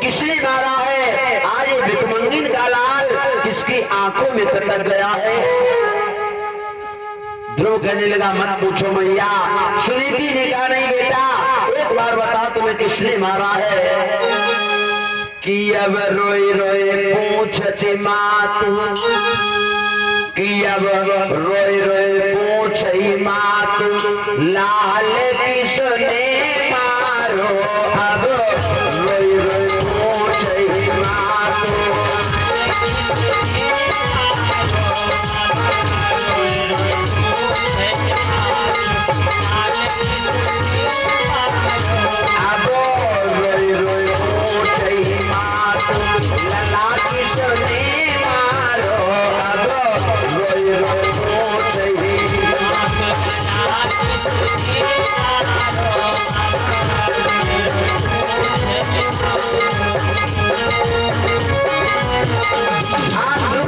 किसने मारा है? आज ये भिखमंगिन का लाल किसकी आंखों में खटक गया है? ध्रुव कहने लगा, मत पूछो मैया। सुनीति ने कहा, नहीं बेटा, एक बार बता तुम्हें किसने मारा है? कि अब रोए रोए पूछती मातु, कि अब रोए रोए पूछी मातु, लाल किसने मारो। अब रोए रोए पूछी मातु,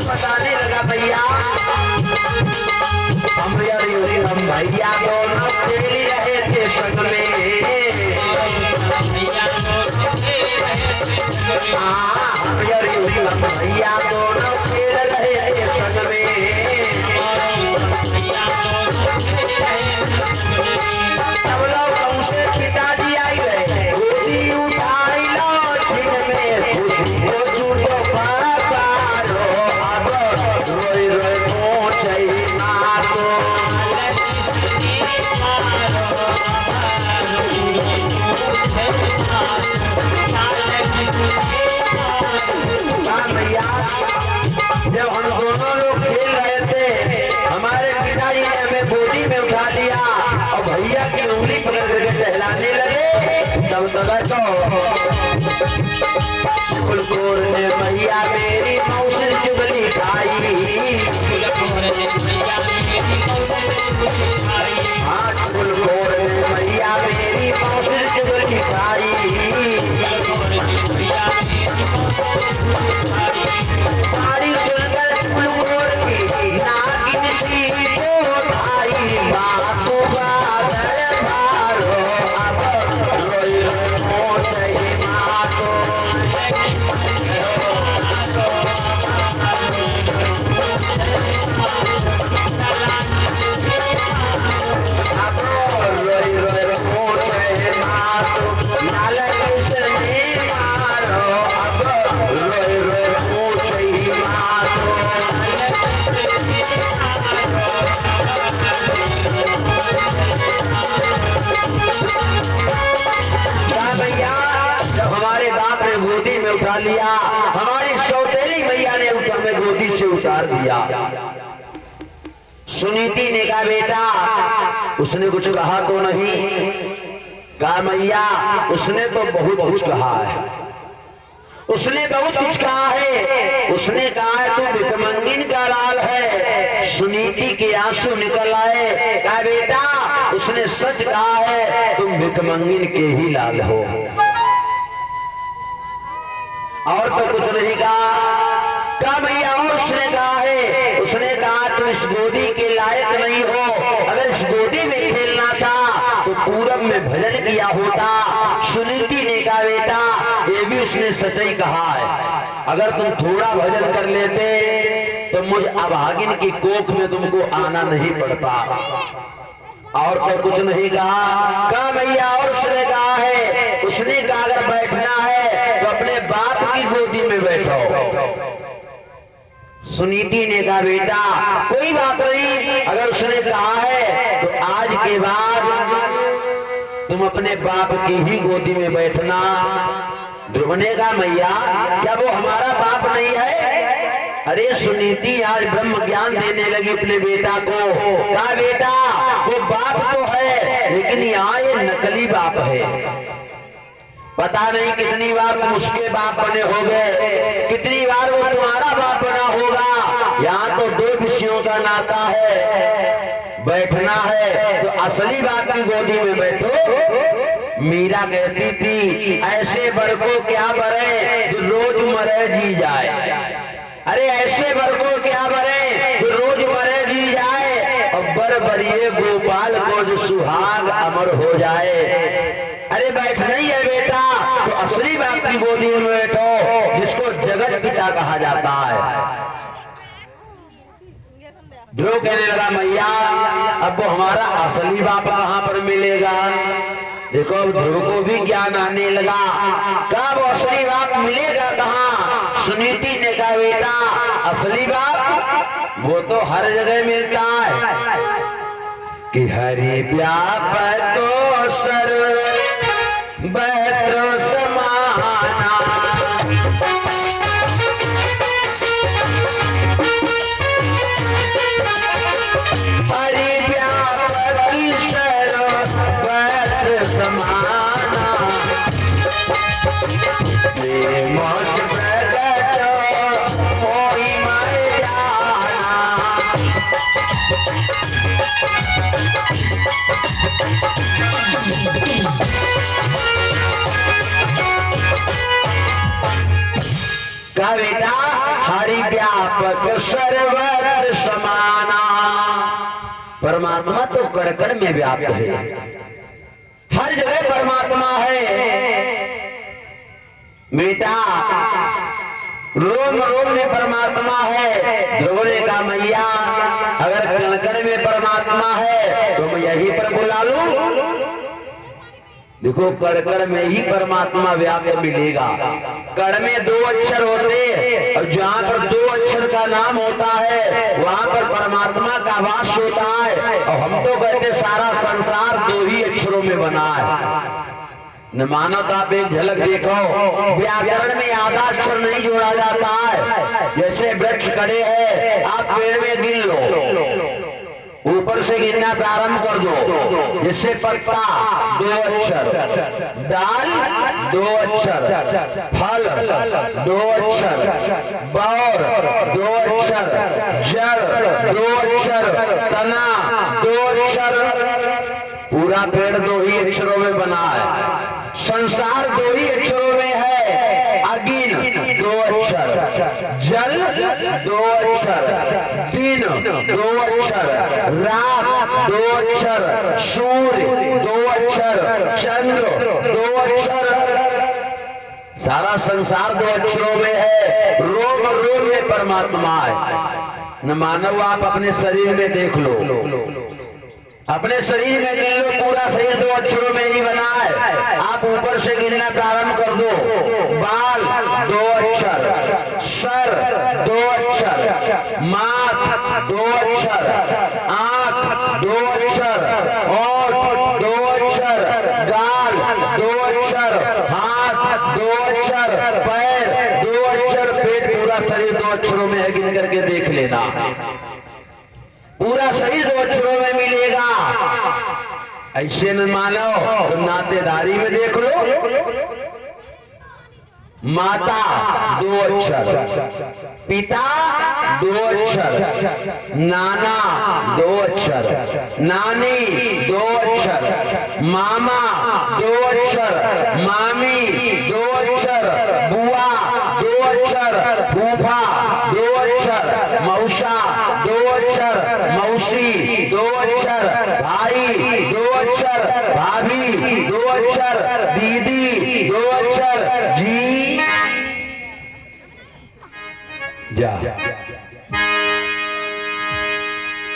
बताने लगा भैया हम भैया दोनों खेल रहे थे संग में। भैया दोनों खेल रहे थे संग में। तब लोग हमसे पिताजी आई गए, गोदी उठाई लो छिन में, खुशी को छूटो पारो। अब रोए रोए पूछे मातो, भैया जब हम दोनों लोग खेल रहे थे, हमारे पिताजी ने हमें गोदी में उठा लिया और भैया की उंगली पकड़ करके टहलाने लगे। तब तो चुगलखोर ने भैया मेरी मौसी चुगली खाई। हाँ, चुगलखोर ने भैया मेरी मौसी चुगली खाई। तारी सुनकर चुगलखोर की नागिन सी को भाई, माँ को बादल मारो। अब रोई रोई पूछे माँ को, अब रोई रोई पूछे माँ को, लाल किसने मारो। अब रोई रोई पूछे माँ को, क्या भैया जब हमारे बाप ने गोदी में उठा लिया, हमारी सौतेली मैया ने उस हमें गोदी से उतार दिया। सुनीति ने कहा बेटा, उसने कुछ कहा तो नहीं? कहा मैया उसने तो बहुत कुछ कहा है, उसने बहुत कुछ कहा है। उसने कहा है तू भिखमंगिन का लाल है। सुनीति के आंसू निकल आए। कहा बेटा उसने सच कहा है, तुम भिखमंगिन के ही लाल हो, और तो कुछ नहीं कहा भैया। और उसने कहा है, उसने कहा तुम इस गोदी के लायक नहीं हो, अगर इस गोदी में खेलना था तो पूरब में भजन किया होता। सुनीति ने कहा बेटा ये भी उसने सच ही कहा है, अगर तुम थोड़ा भजन कर लेते तो मुझ अभागिन की कोख में तुमको आना नहीं पड़ता। और तो कुछ नहीं कहा भैया। और उसने कहा है, उसने कहा अगर बैठना है तो अपने बाप की गोदी में बैठो। सुनीति ने कहा बेटा कोई बात नहीं, अगर उसने कहा है तो आज के बाद तुम अपने बाप की ही गोदी में बैठना। ध्रुव ने कहा मैया क्या वो हमारा बाप नहीं है? अरे सुनीति आज ब्रह्म ज्ञान देने लगी अपने बेटा को। कहा बेटा वो बाप तो है, लेकिन यहाँ ये नकली बाप है। पता नहीं कितनी बार तुम उसके बाप बने होगे, कितनी बार वो तुम्हारा बाप बना होगा। यहाँ तो दो विषयों का नाता है, बैठना है तो असली बाप की गोदी में बैठो। मीरा कहती थी ऐसे बर को क्या बरे जो रोज मरे जी जाए। अरे ऐसे बर को क्या बरे जो रोज मरे जी जाए, और बर बरिए गोपाल को जो सुहाग अमर हो जाए। अरे बैठना ही है बेटा तो असली बाप की गोदी में बैठो, जिसको जगत पिता कहा जाता है। ध्रुव कहने लगा मैया अब वो हमारा असली बाप कहां पर मिलेगा? देखो अब ध्रुव को भी ज्ञान आने लगा। कहा वो असली बाप मिलेगा असली बात वो तो हर जगह मिलता है कि हरि व्यापको सर्वत्र समाना, हरि व्यापकी सर्वत्र समाना, प्रेमोस प्रगट होई मैं जाना। कविता हरि व्यापक सर्वत्र समाना, परमात्मा तो कण कण में व्याप्त है, हर जगह परमात्मा है बेटा, रोम रोम में परमात्मा है। ध्रुव ने कहा मैया अगर कण कण में परमात्मा है तो मैं यहीं पर बुला लूं। देखो कण कण में ही परमात्मा व्याप्त मिलेगा। कण में 2 अक्षर होते और जहां पर 2 अक्षर का नाम होता है वहां पर परमात्मा का वास होता है। और हम तो कहते सारा संसार 2 ही अक्षरों में बना है। न मानो तो आप एक झलक देखो, व्याकरण में आधा अक्षर नहीं जोड़ा जाता है। जैसे वृक्ष खड़े हैं, आप पेड़ में गिन लो, ऊपर से गिनना प्रारंभ कर दो। जैसे पत्ता 2 अक्षर, डाल 2 अक्षर, फल 2 अक्षर, बौर 2 अक्षर, जड़ 2 अक्षर, तना 2 अक्षर, पूरा पेड़ 2 ही अक्षरों में बना है। संसार 2 ही अक्षरों में है। अग्नि 2 अक्षर, जल 2 अक्षर, दिन 2 अक्षर, रात 2 अक्षर, सूर्य 2 अक्षर, चंद्र 2 अक्षर। सारा संसार 2 अक्षरों में है। रोम रोम में परमात्मा है। न मानव आप अपने शरीर में देख लो, अपने शरीर में गिन लो, पूरा शरीर 2 अक्षरों में ही बना है। आप ऊपर से गिनना प्रारंभ कर दो। बाल 2 अक्षर, सर 2 अक्षर, माथ 2 अक्षर, आंख 2 अक्षर, ओठ 2 अक्षर, गाल 2 अक्षर, हाथ 2 अक्षर, पैर 2 अक्षर, पेट, पूरा शरीर 2 अक्षरों में है। गिन करके देख लेना, पूरा शरीर 2 अक्षरों में मिलेगा। ऐसे न मानो तो नातेदारी में देख लो। माता 2 अक्षर, पिता 2 अक्षर, नाना 2 अक्षर, नानी 2 अक्षर, मामा 2 अक्षर, मामी 2 अक्षर, बुआ 2 अक्षर, फूफा 2 अक्षर, मौसा 2 अक्षर, मौसी 2 अक्षर, भाई 2 अक्षर, भाभी 2 अक्षर, दीदी 2 अक्षर, जी जा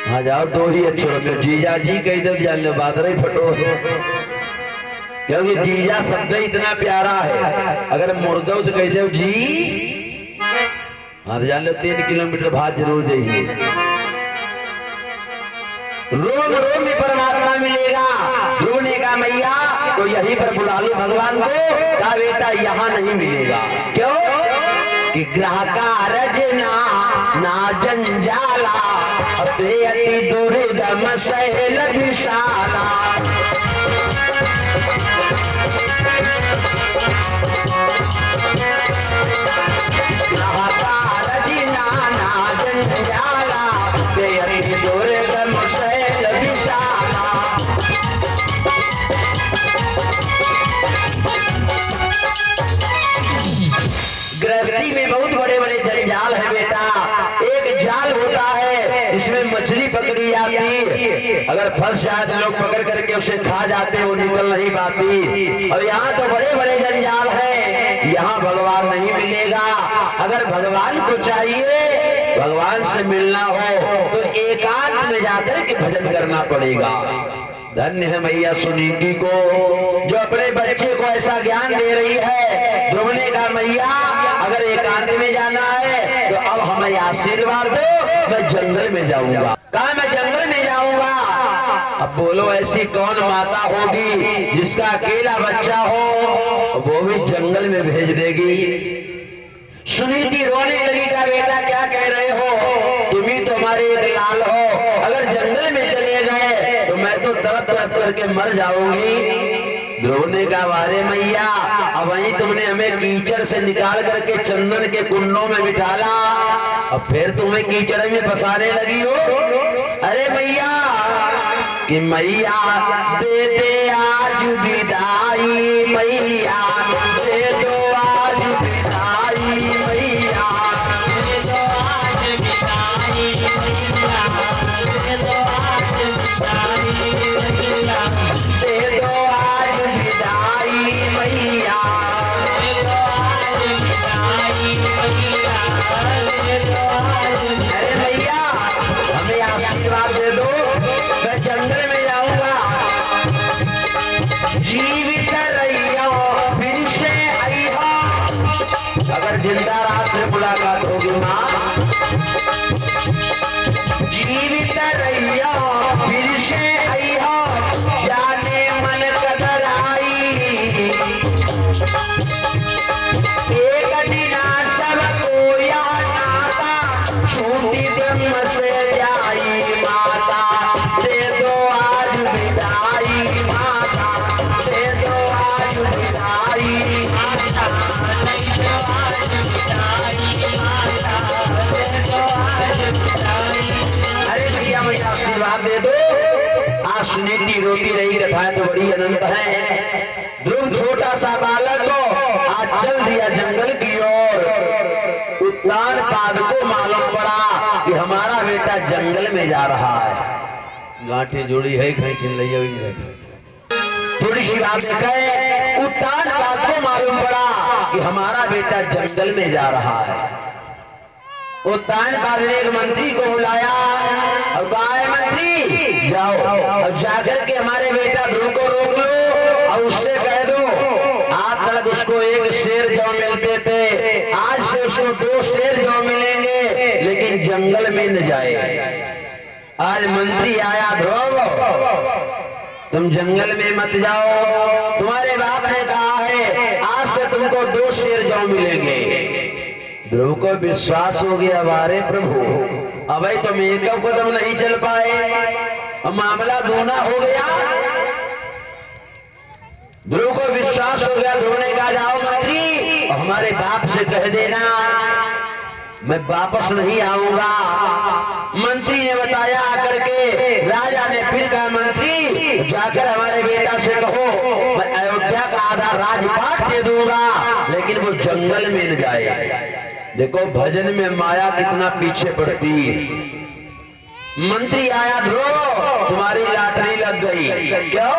हाँ जाओ 2 ही अक्षरों में। जीजा जी कही दो, जान लो बादर ही फटो, क्योंकि जीजा शब्द ही इतना प्यारा है। अगर मुर्दों से कह दो जी, हाँ तो जान लो 3 किलोमीटर भाग जरूर जाइए। रोम रोम में परमात्मा मिलेगा। ध्रुव ने कहा मैया तो यहीं पर बुला लो भगवान को। कहा बेटा यहाँ नहीं मिलेगा। क्यों? कि ग्राहका रजना ना जंजाला, अति दुर्गम सहेल विशाला। ग्राहका रजना ना जंजाला, अति दुर्गम सहेल विशाला। गृहस्थी में बहुत बड़े बड़े जंजाल है बेटा। एक जाल होता है, इसमें मछली पकड़ी जाती है, अगर फंस जाए तो लोग पकड़ करके उसे खा जाते हैं, वो निकल नहीं पाती। और यहाँ तो बड़े बड़े जंजाल है, यहाँ भगवान नहीं मिलेगा। अगर भगवान को चाहिए, भगवान से मिलना हो तो एकांत में जाकर के भजन करना पड़ेगा। धन्य है मैया सुनीति को जो अपने बच्चे को ऐसा ज्ञान दे रही है। ध्रुव ने कहा मैया अगर एकांत में जाना है तो अब हमें हमें आशीर्वाद दो, मैं जंगल में जाऊंगा। कहा मैं जंगल में जाऊंगा। अब बोलो ऐसी कौन माता होगी जिसका अकेला बच्चा हो वो भी जंगल में भेज देगी। सुनीति रोने लगी, का बेटा क्या कह रहे हो, तुम ही तो हमारे एक लाल हो, अगर जंगल में चले गए तो मैं तो तड़प तड़प करके मर जाऊंगी। ध्रुव ने कहा वारे मैया, अब वहीं तुमने हमें कीचड़ से निकाल करके चंदन के कुंडों में बिठाला, अब फिर तुम्हें कीचड़ में फंसाने लगी हो। अरे मैया कि मैया दे दे आज विदाई, मैया दे दो आज विदाई, मैया दे दो आज विदाई, मैया दे दो आज विदाई, मैया दे दो आज विदाई, मैया दे दो आज विदाई, मैया दे दो आज। अरे भैया हमें आशीर्वाद दे दो, मैं जंगल में जाऊंगा, जीवित रहियो फिर से आइयो। अगर जिंदा रात में मुलाकात होगी माँ, जीवित रहियो फिर से आइयो, जाने मन कदर आई, एक दिन सब कोया नाता, छूटी ब्रह्म से जाई माता, दे दो आज विदाई माता, दे दो आज विदाई माता, दे दो आज विदाई माता, दे दो आज विदाई। अरे भैया मुझे आशीर्वाद दे दो। आज सुनीति रोती रही, कथाएं तो बड़ी अनंत हैं। ध्रुव छोटा सा बालक को आज चल दिया जंगल की ओर। उत्तान पाद को मालूम पड़ा कि हमारा बेटा जंगल में जा रहा है। गांठे जोड़ी है, कहीं चिन लिया, थोड़ी सी बात देखे। उत्तान पाद को मालूम पड़ा कि हमारा बेटा जंगल में जा रहा है। उत्तान पाद ने एक मंत्री को बुलाया और कहा है मंत्री जाओ अब जाकर के हमारे बेटा ध्रुव को रोक लो और उससे कह दो आज तक उसको एक शेर जौ मिलते थे, आज से उसको 2 शेर जौ मिलेंगे, लेकिन जंगल में न जाए। आज मंत्री आया, ध्रुव तुम जंगल में मत जाओ, तुम्हारे बाप ने कहा है आज से तुमको 2 शेर जौ मिलेंगे। ध्रुव को विश्वास हो गया, वारे प्रभु अब तुम एक कदम नहीं चल पाए, मामला दूना हो गया। ध्रुव को विश्वास हो गया। ध्रुव ने कहा जाओ मंत्री हमारे बाप से कह देना मैं वापस नहीं आऊंगा। मंत्री ने बताया आकर के, राजा ने फिर कहा मंत्री जाकर हमारे बेटा से कहो मैं अयोध्या का आधा राजपाट दे दूंगा, लेकिन वो जंगल में न जाए। देखो भजन में माया कितना पीछे पड़ती है। मंत्री आया, ध्रुव तुम्हारी लॉटरी लग गई, क्यों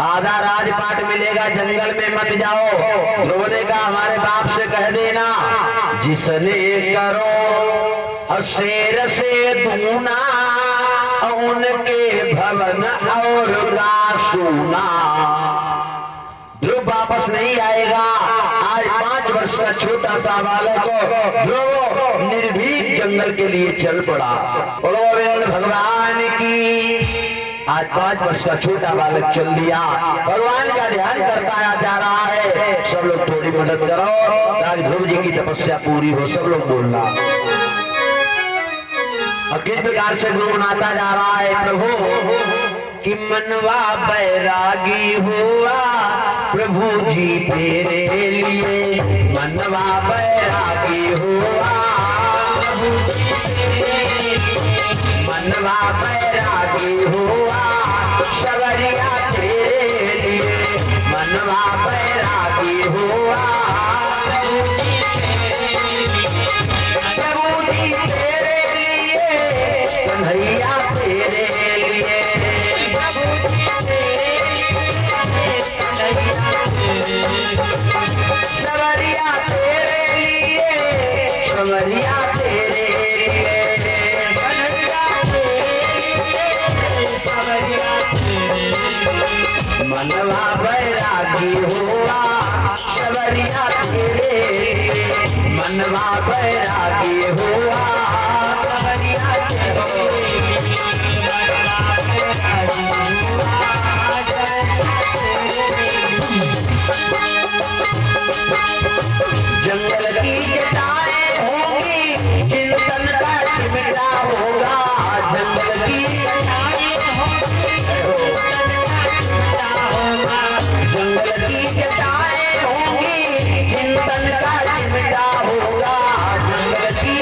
आधा राजपाट मिलेगा, जंगल में मत जाओ। ध्रुव ने कहा हमारे बाप से कह देना जिसने करो शेर से दूना, उनके भवन और का सुना। ध्रुव वापस नहीं आएगा। आज 5 वर्ष का छोटा सा बालक ध्रुव निर्भीक जंगल के लिए चल पड़ा। बोलो गोविंद भगवान की। आज 5 वर्ष का छोटा बालक चल दिया, भगवान का ध्यान करता जा रहा है। सब लोग थोड़ी मदद करो ताकि ध्रुव जी की तपस्या पूरी हो। सब लोग बोलना। और किस प्रकार से गुरु बनाता जा रहा है प्रभु कि मनवा बैरागी हुआ प्रभु जी तेरे लिए, मनवा बैरागी हुआ प्रभु जी तेरे लिए, मनवा बैरागी हुआ सवरिया तेरे लिए, मनवा बैरागी हुआ प्रभु जी तेरे लिए, प्रभु जी तेरे लिए, कन्हैया तेरे लिए, प्रभु जी तेरे लिए, कन्हैया सवरिया तेरे लिए, सवरिया तेरे लिए, कन्हैया तेरे लिए, सवरिया तेरे लिए, मनवा बैरागी हुआ सवरिया तेरे मनवा बैरागी हुआ सवरिया तेरे मनवा बैरागी हुआ जंगल की जटाएं होंगी चिंतन का चिमटा होगा जंगल की जंगल की जटाएं होंगी चिंतन का चिमटा होगा जंगल की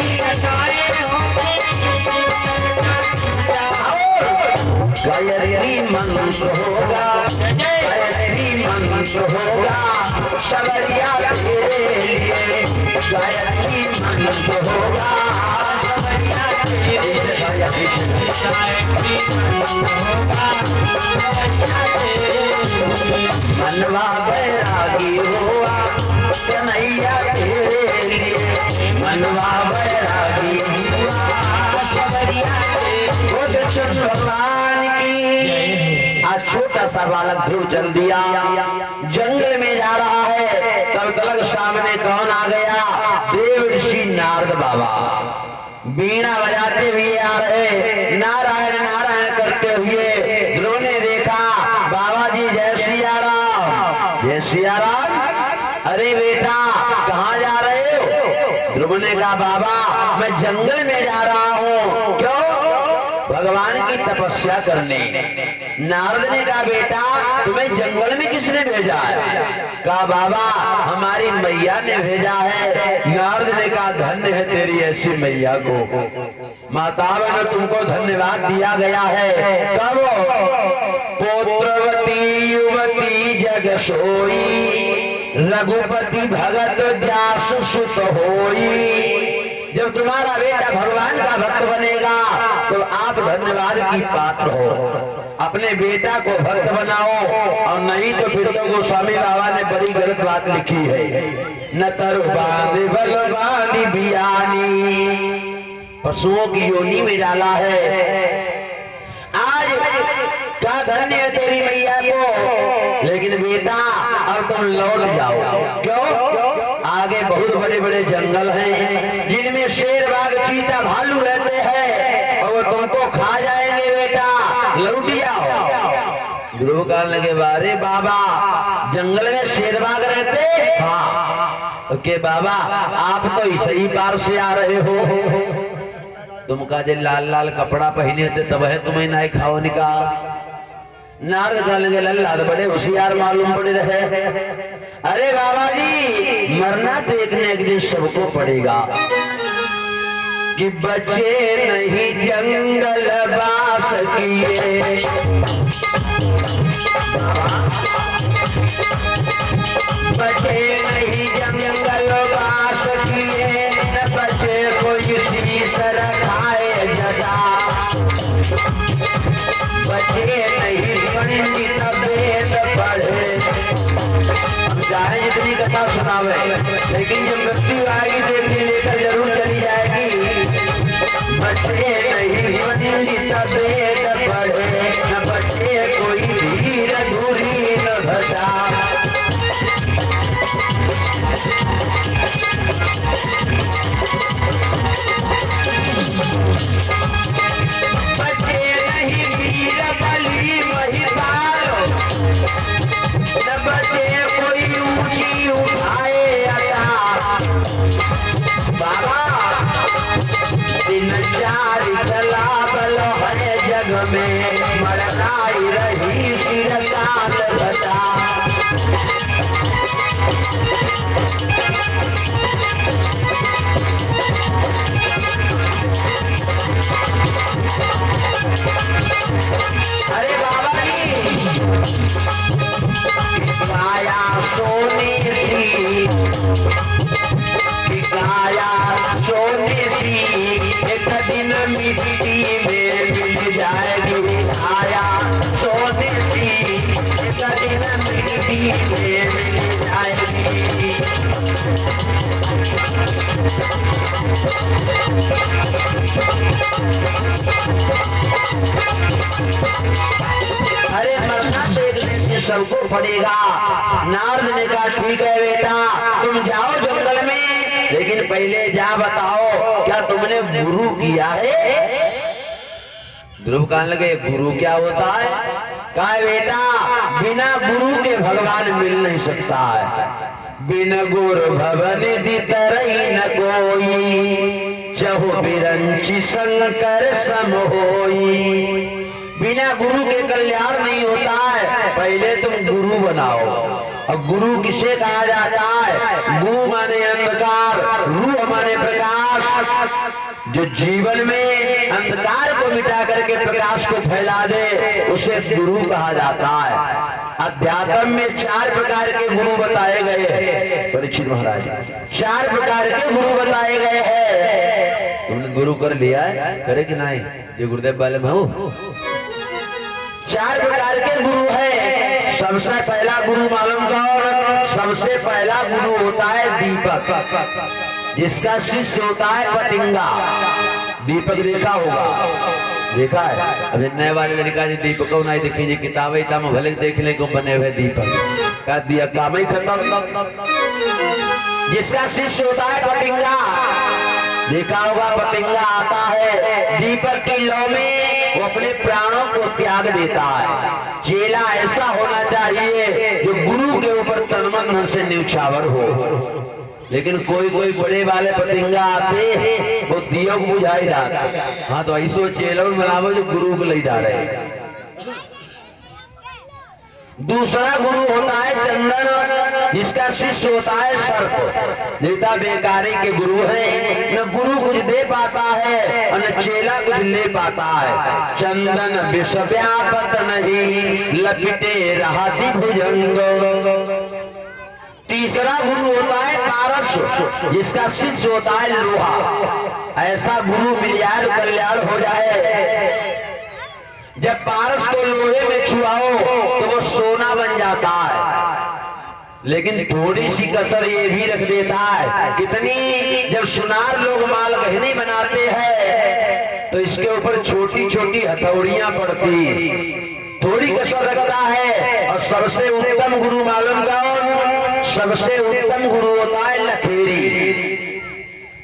गायत्री मंत्र होगा गायत्री मंत्र होगा सवरिया तेरे लिए गायत्री मंत्र होगा सवरिया तेरे गायत्री मंत्र होगा सवरिया तेरे मनवा बैरागी हुआ कन्हैया तेरे लिए मनवा बैरागी हुआ सवरिया वो कृष्ण भगवान की। आज छोटा सा बालक ध्रुव चल दिया जंगल में जा रहा है तब तलक सामने कौन आ गया देव ऋषि नारद बाबा बीणा बजाते हुए आ रहे नारायण नारायण करते हुए ध्रुव ने देखा बाबा जी जय सिया राम जय सिया राम। अरे बेटा कहाँ जा रहे हो ध्रुव ने कहा बाबा मैं जंगल में जा रहा हूँ क्यों भगवान की तपस्या करने। नारद ने कहा बेटा तुम्हें जंगल में किसने भेजा है कहा बाबा हमारी मैया ने भेजा है। नारद ने कहा धन्य है तेरी ऐसी मैया को माता ने तुमको धन्यवाद दिया गया है। कब पौत्रवती युवती जग सोई रघुपति भगत जासु सुत होई। जब तुम्हारा बेटा भगवान का भक्त बनेगा तो आप धन्यवाद की पात्र हो अपने बेटा को भक्त बनाओ और नहीं तो फिर तो गोस्वामी बाबा ने बड़ी गलत बात लिखी है न तरबानी बलवानी बियानी पशुओं की योनि में डाला है। आज क्या धन्य है तेरी मैया को लेकिन बेटा अब तुम लौट जाओ क्यों आगे बहुत बड़े बड़े जंगल हैं जिनमें शेर बाघ चीता भालू रहते हैं और वो तुमको खा जाएंगे बेटा लौट जाओ। ध्रुव कहने लगे बारे बाबा जंगल में शेर बाघ रहते हाँ ओके बाबा आप तो इसी पार से आ रहे हो तुम कहा जे लाल लाल कपड़ा पहने थे तब है तुम्हें नहीं खाओ निका। नारद कहने लगे लल्ला तो बड़े होशियार मालूम पड़े रहे। अरे बाबा जी मरना तो एक न एक दिन सबको पड़ेगा कि बचे नहीं जंगल बास किए बचे नहीं जंगल बास किए न बचे कोई शीश रखाए जदा बचे नहीं पंडित वेद पढ़े। हम चाहे जितनी कथा सुनावे लेकिन जब मृत्यु आएगी देखने लेकर जरूर चली जाएगी। बचे नहीं पंडित वेद पढ़े न बचे कोई धीर धूरी न भजा। बचे नहीं वीर बलि महिपाल न बचे कोई ऊंची उठाए अता। बाबा दिन चार चला बल है जग में मरनाई रही सिर काल बता। अरे बाबा जी काया सोने सी काया सोने सी एक दिन मिट्टी में मिल जाएगी। काया सोने सी एक दिन मिट्टी में मिल जाएगी। अरे मरना देखने से सबको पड़ेगा। नारद ने कहा ठीक है बेटा, तुम जाओ जंगल में, लेकिन पहले जा बताओ क्या तुमने गुरु किया है। ध्रुव कहने लगे गुरु क्या होता है। कहा बेटा बिना गुरु के भगवान मिल नहीं सकता है। बिन गुरु भवन दितरई न कोई, चहु बिरंची शंकर सम होई। बिना गुरु के कल्याण नहीं होता है, पहले तुम गुरु बनाओ। और गुरु किसे कहा जाता है। गु माने अंधकार, रू माने प्रकाश। जो जीवन में अंधकार को मिटा करके प्रकाश को फैला दे उसे गुरु कहा जाता है। अध्यात्म में 4 प्रकार के गुरु बताए गए हैं। परीक्षित महाराज 4 प्रकार के गुरु बताए गए हैं। तुमने गुरु कर लिया है, करे कि नहीं। जो गुरुदेव वाले में हूँ 4 प्रकार के गुरु है। सबसे पहला गुरु मालूम कौन। सबसे पहला गुरु होता है दीपक, जिसका शिष्य होता है पतिंगा। दीपक देखा होगा, देखा है। अब नए वाले लड़का जी दीपक को नहीं देखी किताबें तम भले देखने को बने हुए दीपक का दिया काम ही खत्म। जिसका शिष्य होता है पतिंगा, देखा होगा पतिंगा आता है दीपक की लौ में, वो अपने प्राणों को त्याग देता है। चेला ऐसा होना चाहिए जो गुरु के ऊपर तन मन से न्यौछावर हो। लेकिन कोई कोई बड़े वाले पतिंगा आते वो दियो को बुझाई जाते। हाँ तो ऐसो चेलों बनावो जो गुरु को ले जा रहे। दूसरा गुरु होता है चंदन, जिसका शिष्य होता है सर्प। नेता बेकारी के गुरु हैं, न गुरु कुछ दे पाता है और न चेला कुछ ले पाता है। चंदन विष व्यापत नहीं, लपटे रहती भुजंग। तीसरा गुरु होता है पारस, जिसका शिष्य होता है लोहा। ऐसा गुरु मिल जाए तो कल्याण हो जाए। जब पारस को लोहे में छुआओ तो वो सोना बन जाता है। लेकिन थोड़ी सी कसर ये भी रख देता है। कितनी, जब सुनार लोग माल गहने बनाते हैं तो इसके ऊपर छोटी छोटी हथौड़ियां पड़ती, थोड़ी कसर रखता है। और सबसे उत्तम गुरु मालूम कौन। सबसे उत्तम गुरु होता है लखेरी।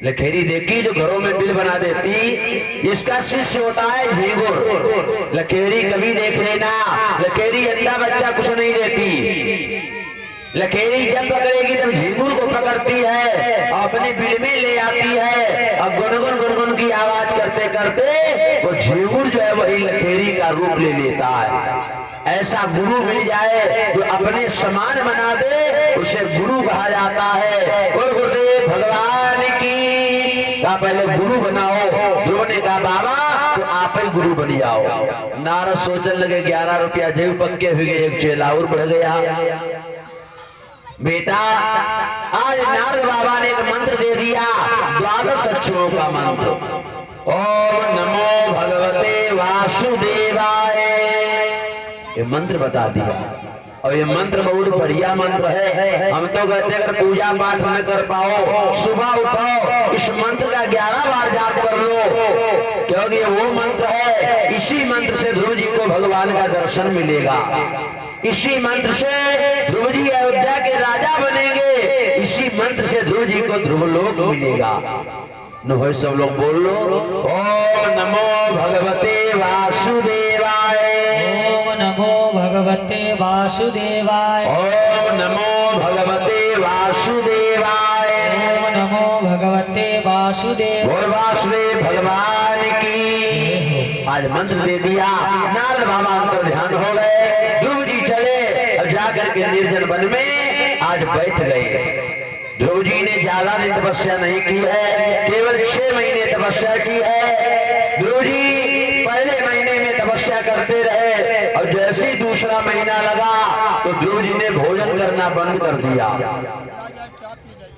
लखेरी देखी जो घरों में बिल बना देती, जिसका शिष्य होता है झींगुर। लखेरी कभी देख लेना, लखेरी अंडा बच्चा कुछ नहीं देती। लखेरी जब पकड़ेगी तब झींगुर को पकड़ती है और अपने बिल में ले आती है। और गुनगुन गुनगुन की आवाज करते करते वो झींगुर जो है वही लखेरी का रूप ले लेता है। ऐसा गुरु मिल जाए जो अपने समान बना दे उसे गुरु कहा जाता है। और गुरुदेव भगवान की का पहले गुरु बनाओ। ध्रुव ने कहा बाबा तो आप ही गुरु बन जाओ। नारद सोचने लगे 11 रुपया जेब पक्के हुए, एक चेला और बढ़ गया। बेटा आज नारद बाबा ने एक मंत्र दे दिया, 12 अक्षरों का मंत्र। ओम नमो भगवते वासुदेवाय, ये मंत्र बता दिया। और ये मंत्र बहुत बढ़िया मंत्र है। हम तो कहते अगर पूजा पाठ न कर पाओ, सुबह उठो इस मंत्र का 11 बार जाप कर लो, क्योंकि वो मंत्र है। इसी मंत्र से ध्रुव जी को भगवान का दर्शन मिलेगा। इसी मंत्र से ध्रुव जी अयोध्या के राजा बनेंगे। इसी मंत्र से ध्रुव जी को ध्रुवलोक मिलेगा। न भाई सब लोग बोल लो, ओम नमो भगवते वासुदेवाय। ओम नमो भगवते वासुदेवाय। ओम नमो भगवते वासुदेवाय। ओम नमो भगवते वासुदेव। बोल वासुदेव भगवान की। आज मंत्र दे दिया, नारद बाबा अंतर ध्यान हो गए। ध्रुव जी चले और जाकर के निर्जन वन में आज बैठ गए। ध्रुव जी ने ज्यादा दिन तपस्या नहीं की है, केवल 6 महीने तपस्या की है। ध्रुव जी पहले महीने में तपस्या करते रहे और जैसे ही दूसरा महीना लगा तो ध्रुव जी ने भोजन करना बंद कर दिया।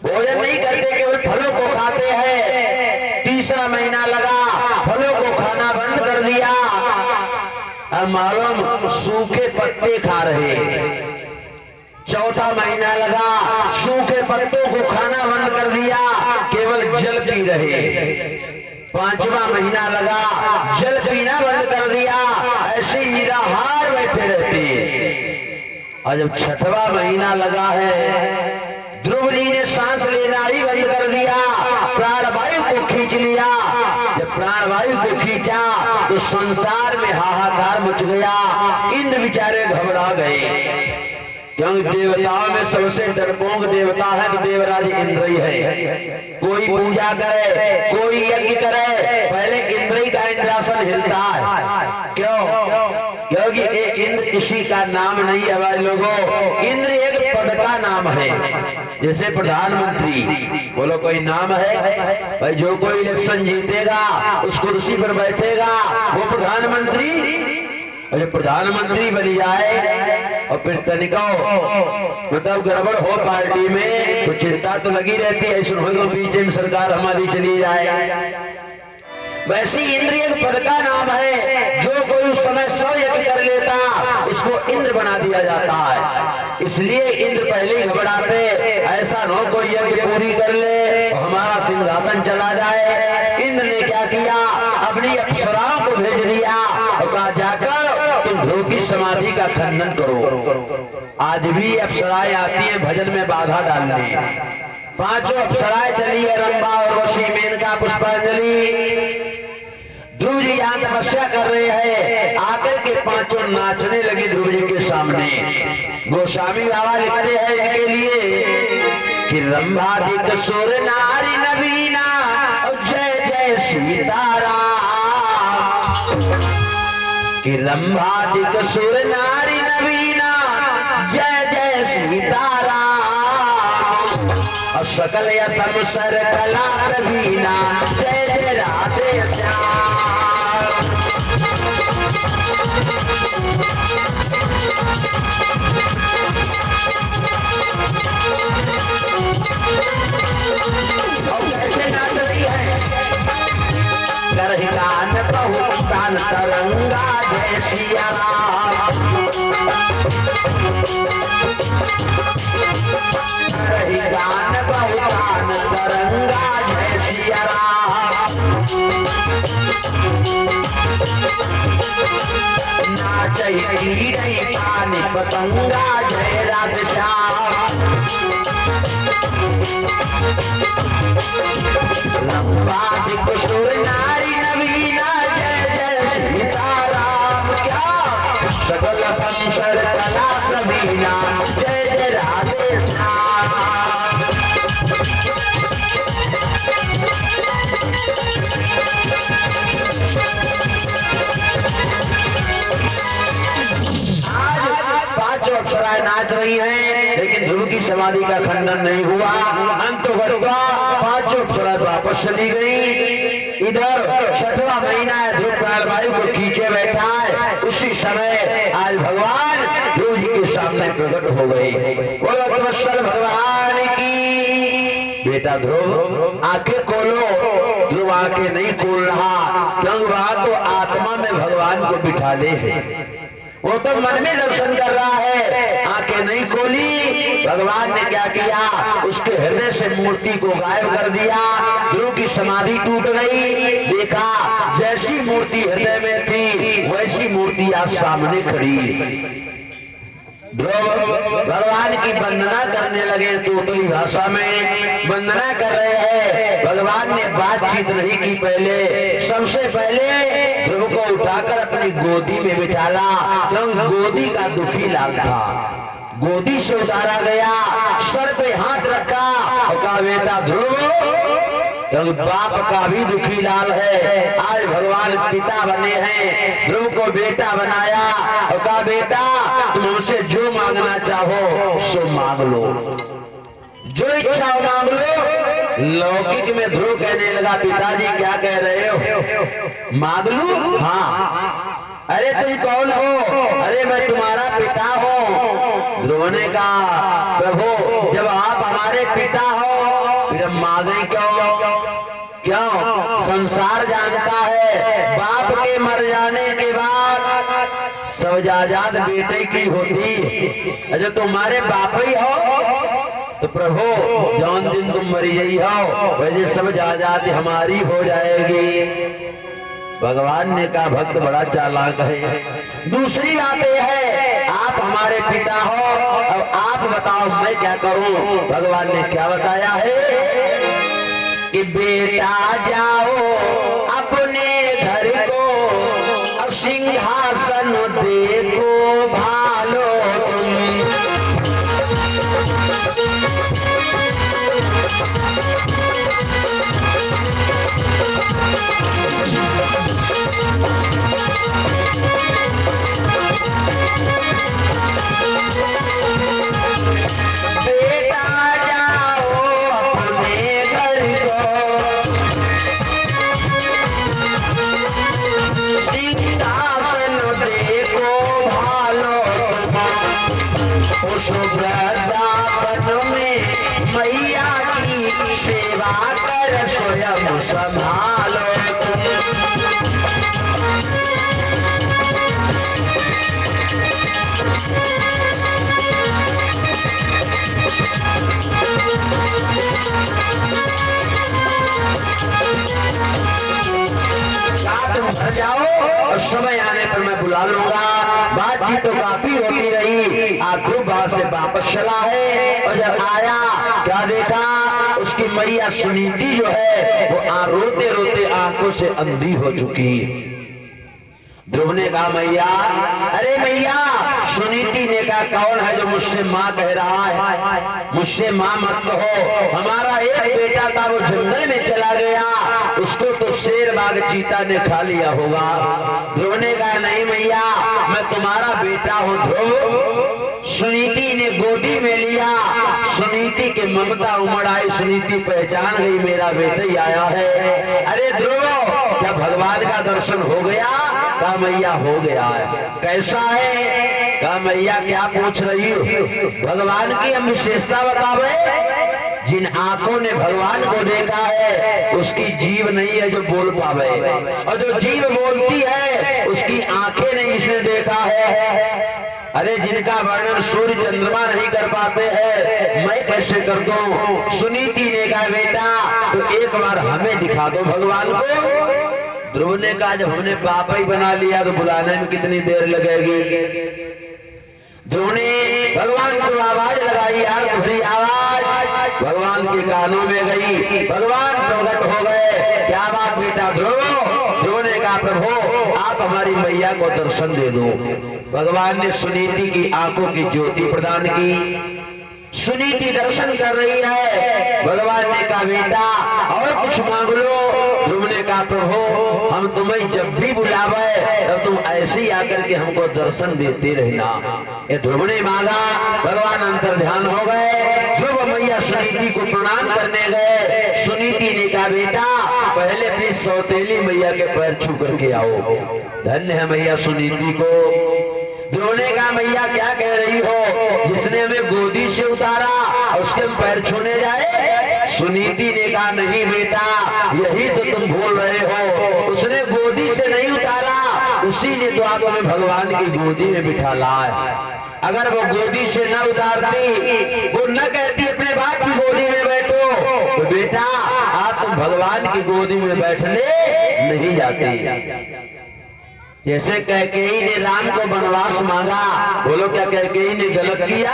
भोजन नहीं करते, केवल फलों को खाते हैं। तीसरा महीना लगा, फलों को खाना बंद कर दिया। अब मालूम सूखे पत्ते खा रहे। चौथा महीना लगा, सूखे पत्तों को खाना बंद कर दिया, केवल जल पी रहे। 5वां महीना लगा, जल पीना बंद कर दिया, ऐसे निराहार बैठे रहते। और जब छठवां महीना लगा है, ध्रुव जी ने सांस लेना ही बंद कर दिया, प्राणवायु को खींच लिया। जब प्राणवायु को खींचा तो संसार में हाहाकार मच गया। इंद्र बेचारे घबरा गए, क्योंकि देवताओं में सबसे डरपोक देवता है तो देवराज इंद्र ही है। कोई पूजा करे, कोई यज्ञ करे, पहले इंद्र ही का इंद्रासन हिलता है। क्यों? क्योंकि इंद्र किसी का नाम नहीं है भाई लोगों, इंद्र एक पद का नाम है। जैसे प्रधानमंत्री, बोलो कोई नाम है भाई? जो कोई इलेक्शन जीतेगा उस कुर्सी पर बैठेगा वो प्रधानमंत्री। और जब प्रधानमंत्री बन जाए और फिर तनिका मतलब गड़बड़ हो पार्टी में तो चिंता तो लगी रहती है, सुनो बीच में सरकार हमारी चली जाए। वैसे इंद्र एक पद का नाम है, जो कोई उस समय 100 यज्ञ कर लेता उसको इंद्र बना दिया जाता है। इसलिए इंद्र पहले ही घबराते, ऐसा न हो कोई यज्ञ पूरी कर ले और हमारा सिंहासन चला जाए। इंद्र ने क्या किया, अपनी अप्सराओं को भेज दिया और कहा जाकर तुम ध्रुव की समाधि का खंडन करो। आज भी अप्सराएं आती है भजन में बाधा डालने। 5 अप्सराएं चली है, रंभा और वशी, मेनका, पुष्पांजलि। ध्रुव जी यहाँ तपस्या कर रहे हैं, आकर के 5 नाचने लगे ध्रुव जी के सामने। गोस्वामी बाबा लिखते हैं इनके लिए कि रंभादिक सुर नारी नवीना जय जय सीताराम, कि रंभादिक सुर नारी नवीना जय जय सीताराम, और सकल असर कला प्रवीणा जय जय राधे श्याम। करहितान बहुतान तरंगा जय सिया राम, करहितान बहुतान तरंगा जय सिया राम, नाचही रही पानी पतंगा जय राधे श्याम, लंबादिक सुर नारी नवीना जय जय सीताराम, क्या सकल संसार कला प्रवीणा जय जय राधे श्याम। आज 5 अप्सराएं नाच रही हैं, लेकिन ध्रुव की समाधि का खंडन नहीं हुआ। अंत हुआ, 5 अप्सराएं वापस चली गई। इधर 6वां महीना है, ध्रुव प्राणवायु को खींचे बैठा है। उसी समय आज भगवान ध्रुव जी के सामने प्रकट हो गए। बोलो तवत्सल भगवान की। बेटा ध्रुव आंखें खोलो। ध्रुव आंखें नहीं खोल रहा, क्योंकि वहां तो आत्मा में भगवान को बिठा ले है, वो तो मन में दर्शन कर रहा है। आंखें नहीं खोली, भगवान ने क्या किया, उसके हृदय से मूर्ति को गायब कर दिया। ध्रुव की समाधि टूट गई। देखा जैसी मूर्ति हृदय में थी वैसी मूर्ति आज सामने खड़ी। ध्रुव भगवान की वंदना करने लगे, तोतली भाषा में वंदना कर रहे हैं। भगवान ने बातचीत नहीं की, पहले सबसे पहले ध्रुव को उठाकर अपनी गोदी में बिठाला, क्योंकि गोदी का दुखी लाल था। गोदी से उतारा गया, सर पे हाथ रखा और कहा बेटा ध्रुव, क्योंकि बाप का भी दुखी लाल है। आज भगवान पिता बने हैं, ध्रुव को बेटा बनाया और कहा बेटा तुम हमसे जो मांगना चाहो सो मांग लो, जो इच्छा हो मांग लो। लौकिक में ध्रुव कहने लगा पिताजी क्या कह रहे हो, मांग लूं? हाँ। अरे तुम कौन हो? अरे मैं तुम्हारा पिता हूँ। ध्रुव ने कहा प्रभु जब आप हमारे पिता हो फिर हम मांगे क्यों? क्यों? संसार जानता है बाप के मर जाने के बाद सब जायदाद बेटे की होती। अरे तुम्हारे बाप ही हो तो प्रभु जौन दिन तुम मरी गई हो वैसे सब जायदाद हमारी हो जाएगी। भगवान ने कहा भक्त बड़ा चालाक है। दूसरी बात यह है आप आप हमारे पिता हो, अब आप बताओ मैं क्या करूं। भगवान ने क्या बताया है कि बेटा जाओ अपने घर को, अब सिंहासन देखो भालो तुम। वृंदावन में मैया की सेवा कर स्वयं संभालो तुम। तुम घर जाओ और समय आने पर मैं बुला लूंगा। बातचीत तो काफी होती रही। ध्रुव से वापस चला है और जब आया क्या देखा, उसकी मैया सुनीति जो है वो रोते रोते आंखों से अंधी हो चुकी है। ध्रुव ने कहा मैया, अरे मैया। सुनीति ने कहा कौन है जो मुझसे माँ कह रहा है, मुझसे माँ मत कहो। हमारा एक बेटा था वो जंगल में चला गया, उसको तो शेर बाघ चीता ने खा लिया होगा। ध्रुव ने कहा नहीं मैया, मैं तुम्हारा बेटा हूँ ध्रुव। सुनीति ने गोदी में लिया, सुनीति के ममता उमड़ आई, सुनीति पहचान गई मेरा बेटा ही आया है। अरे ध्रुव क्या भगवान का दर्शन हो गया? कहा मैया हो गया है। कैसा है? कहा मैया क्या पूछ रही हो, भगवान की हम विशेषता बतावे। जिन आंखों ने भगवान को देखा है उसकी जीभ नहीं है जो बोल पावे, और जो जीभ बोलती है उसकी आंखें नहीं इसने देखा है। अरे जिनका वर्णन सूर्य चंद्रमा नहीं कर पाते हैं मैं कैसे कर दूं। सुनीति ने कहा बेटा तो एक बार हमें दिखा दो भगवान को। ध्रुव ने कहा जब हमने पापा ही बना लिया तो बुलाने में कितनी देर लगेगी। ध्रुव ने भगवान को आवाज लगाई, यार तुम्हारी आवाज भगवान के कानों में गई, भगवान प्रकट हो गए। क्या बात बेटा ध्रुव? ध्रुव ने कहा प्रभु आप हमारी मैया को दर्शन दे दो। भगवान ने सुनीति की आंखों की ज्योति प्रदान की। सुनीति दर्शन कर रही है। भगवान ने कहा बेटा और कुछ मांग लो। ध्रुव ने कहा प्रभु हम तुम्हें जब भी बुलावे तब तुम ऐसे ही आकर के हमको दर्शन देते रहना। ये ध्रुव ने मांगा, भगवान अंतर ध्यान हो गए। ध्रुव मैया सुनीति को प्रणाम करने गए। सुनीति ने कहा बेटा पहले अपनी सौतेली मैया के पैर छू करके आओ। धन्य है मैया सुनीति को। ध्रुव ने कहा मैया क्या कह रही हो, जिसने हमें गोदी से उतारा उसके हम पैर छूने जाए? सुनीति ने कहा नहीं बेटा यही तो तुम भूल रहे हो, उसने गोदी से नहीं उतारा, उसी ने तो आप हमें भगवान की गोदी में बिठा लाया। अगर वो गोदी से न उतारती, वो न कहती अपने बाप की गोदी में बैठो, तो बेटा आज तुम भगवान की गोदी में बैठने नहीं जाती। जैसे कैकेयी ने राम को वनवास मांगा, बोलो क्या कैकेयी ने गलत किया?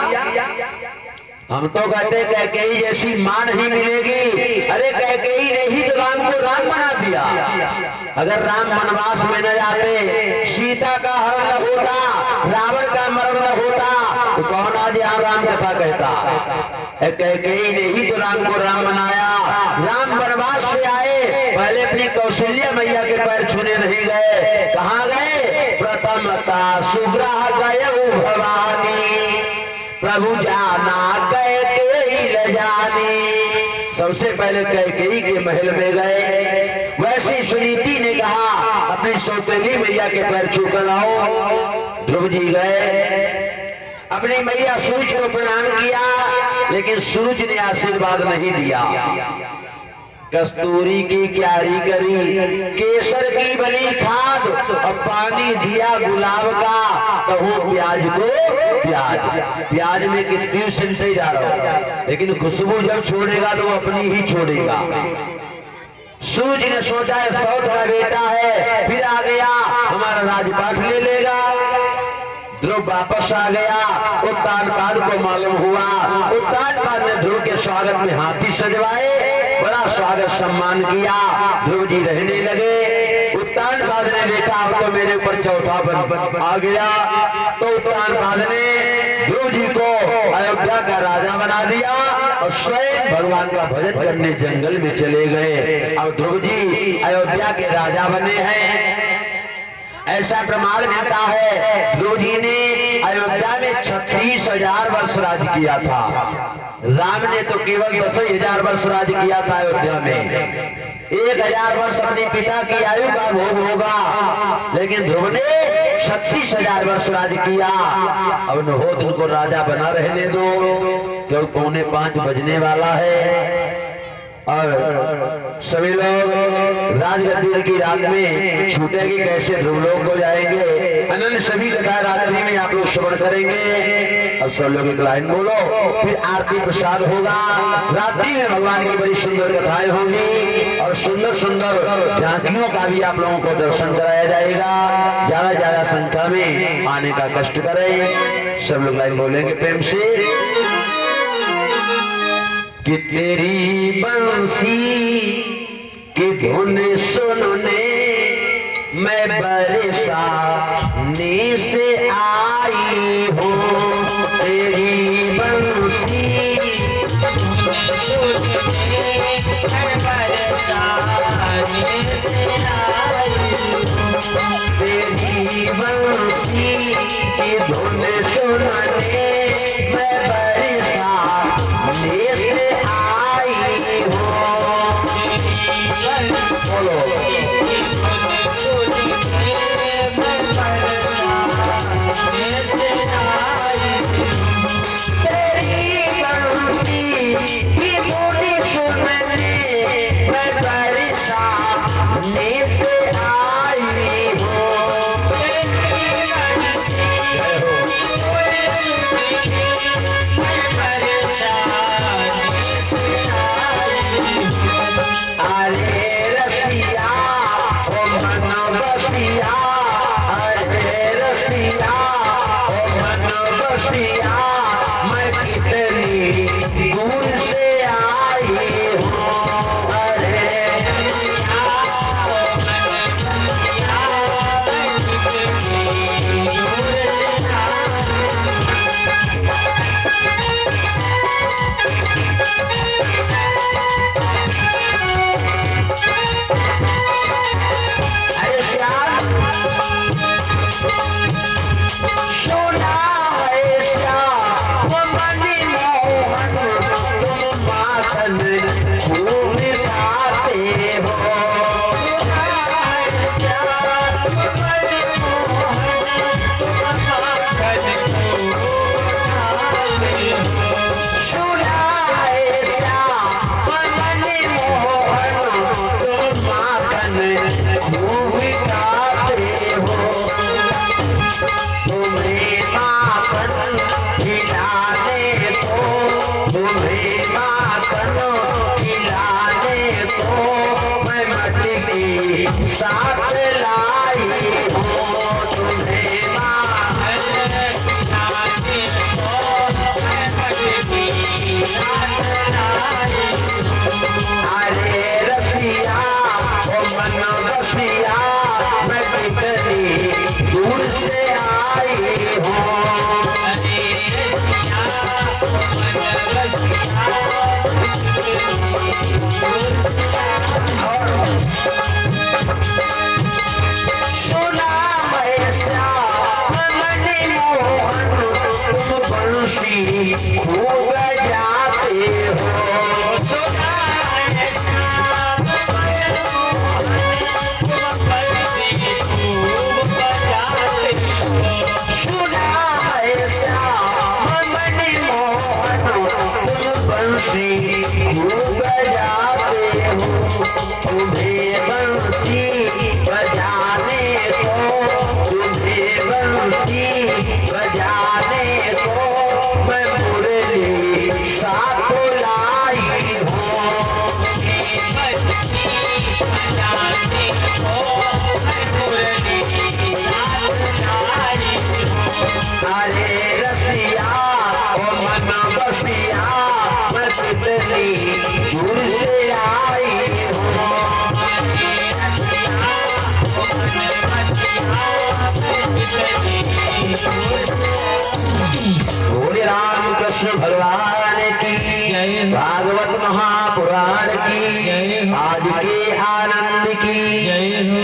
हम तो कहते कैकेयी जैसी मां नहीं मिलेगी। अरे कैकेयी ने ही तो राम को राम बना दिया। अगर राम वनवास में न जाते, सीता का हरण न होता, रावण का मरण न होता, तो कौन आज यहाँ राम कथा कहता? कैकेयी ने ही तो राम को राम बनाया। राम वनवास से आए, पहले अपनी कौशल्या मैया के पैर छूने नहीं गए। कहाँ गए? प्रथमता सुग्रह गए भवानी, प्रभु जाना कैकेयी ल जानी। सबसे पहले कैकेयी के महल में गए। वैसे सुनीति ने कहा अपनी सौतेली मैया के पैर छू कर आओ। ध्रुव जी गए, अपनी मैया सूरज को प्रणाम किया, लेकिन सूरज ने आशीर्वाद नहीं दिया। कस्तूरी की क्यारी करी, केसर की बनी खाद, और पानी दिया गुलाब का, तो वो प्याज को प्याज में कितनी सेंट ही जा रहा हो, लेकिन खुशबू जब छोड़ेगा तो वो अपनी ही छोड़ेगा। सूरज ने सोचा है सौत का बेटा है, फिर आ गया हमारा राजपाट ले लेगा। ध्रुव वापस आ गया। उत्तानपाद को मालूम हुआ, उत्तानपाद ने ध्रुव के स्वागत में हाथी सजवाए, बड़ा स्वागत सम्मान किया। ध्रुव जी रहने लगे। उत्तानपाद ने देखा अब तो मेरे ऊपर चौथा बन आ गया, तो उत्तानपाद ने ध्रुव जी को अयोध्या का राजा बना दिया और स्वयं भगवान का भजन करने जंगल में चले गए। अब ध्रुव जी अयोध्या के राजा बने हैं, ऐसा प्रमाण मिलता है। ध्रुव जी ने अयोध्या में 36,000 वर्ष राज किया था। राम ने तो केवल 10,000 वर्ष राज किया था अयोध्या में। 1,000 वर्ष अपने पिता की आयु का भोग होगा, लेकिन ध्रुव ने 36,000 वर्ष राज किया। अब न हो तुमको राजा बना रहने दो, क्यों 4:45 बजने वाला है और सभी लोग राजगद्दी की रात में छूटेगी कैसे, ध्रुव लोग को जाएंगे। अनंत सभी कथा रात्रि में आप लोग श्रवण करेंगे और सब लोग एक लाइन बोलो, फिर आरती प्रसाद होगा। रात्रि में भगवान की बड़ी सुंदर कथाएं होंगी और सुंदर सुंदर झांकियों का भी आप लोगों को दर्शन कराया जाएगा। ज्यादा संख्या में आने का कष्ट करें। सब लोग लाइन बोलेंगे प्रेम से कि तेरी बंसी की धुन सुनने मैं बरसाने से आई हूँ। तेरी बंसी सुनने मैं बरसाने से आई हूँ। तेरी बंसी की धुन सुनने मैं बरसाने से आई हूँ। बोलो बोले राम कृष्ण भगवान की जय हो। भागवत महापुराण की जय हो। आज के आनंद की जय हो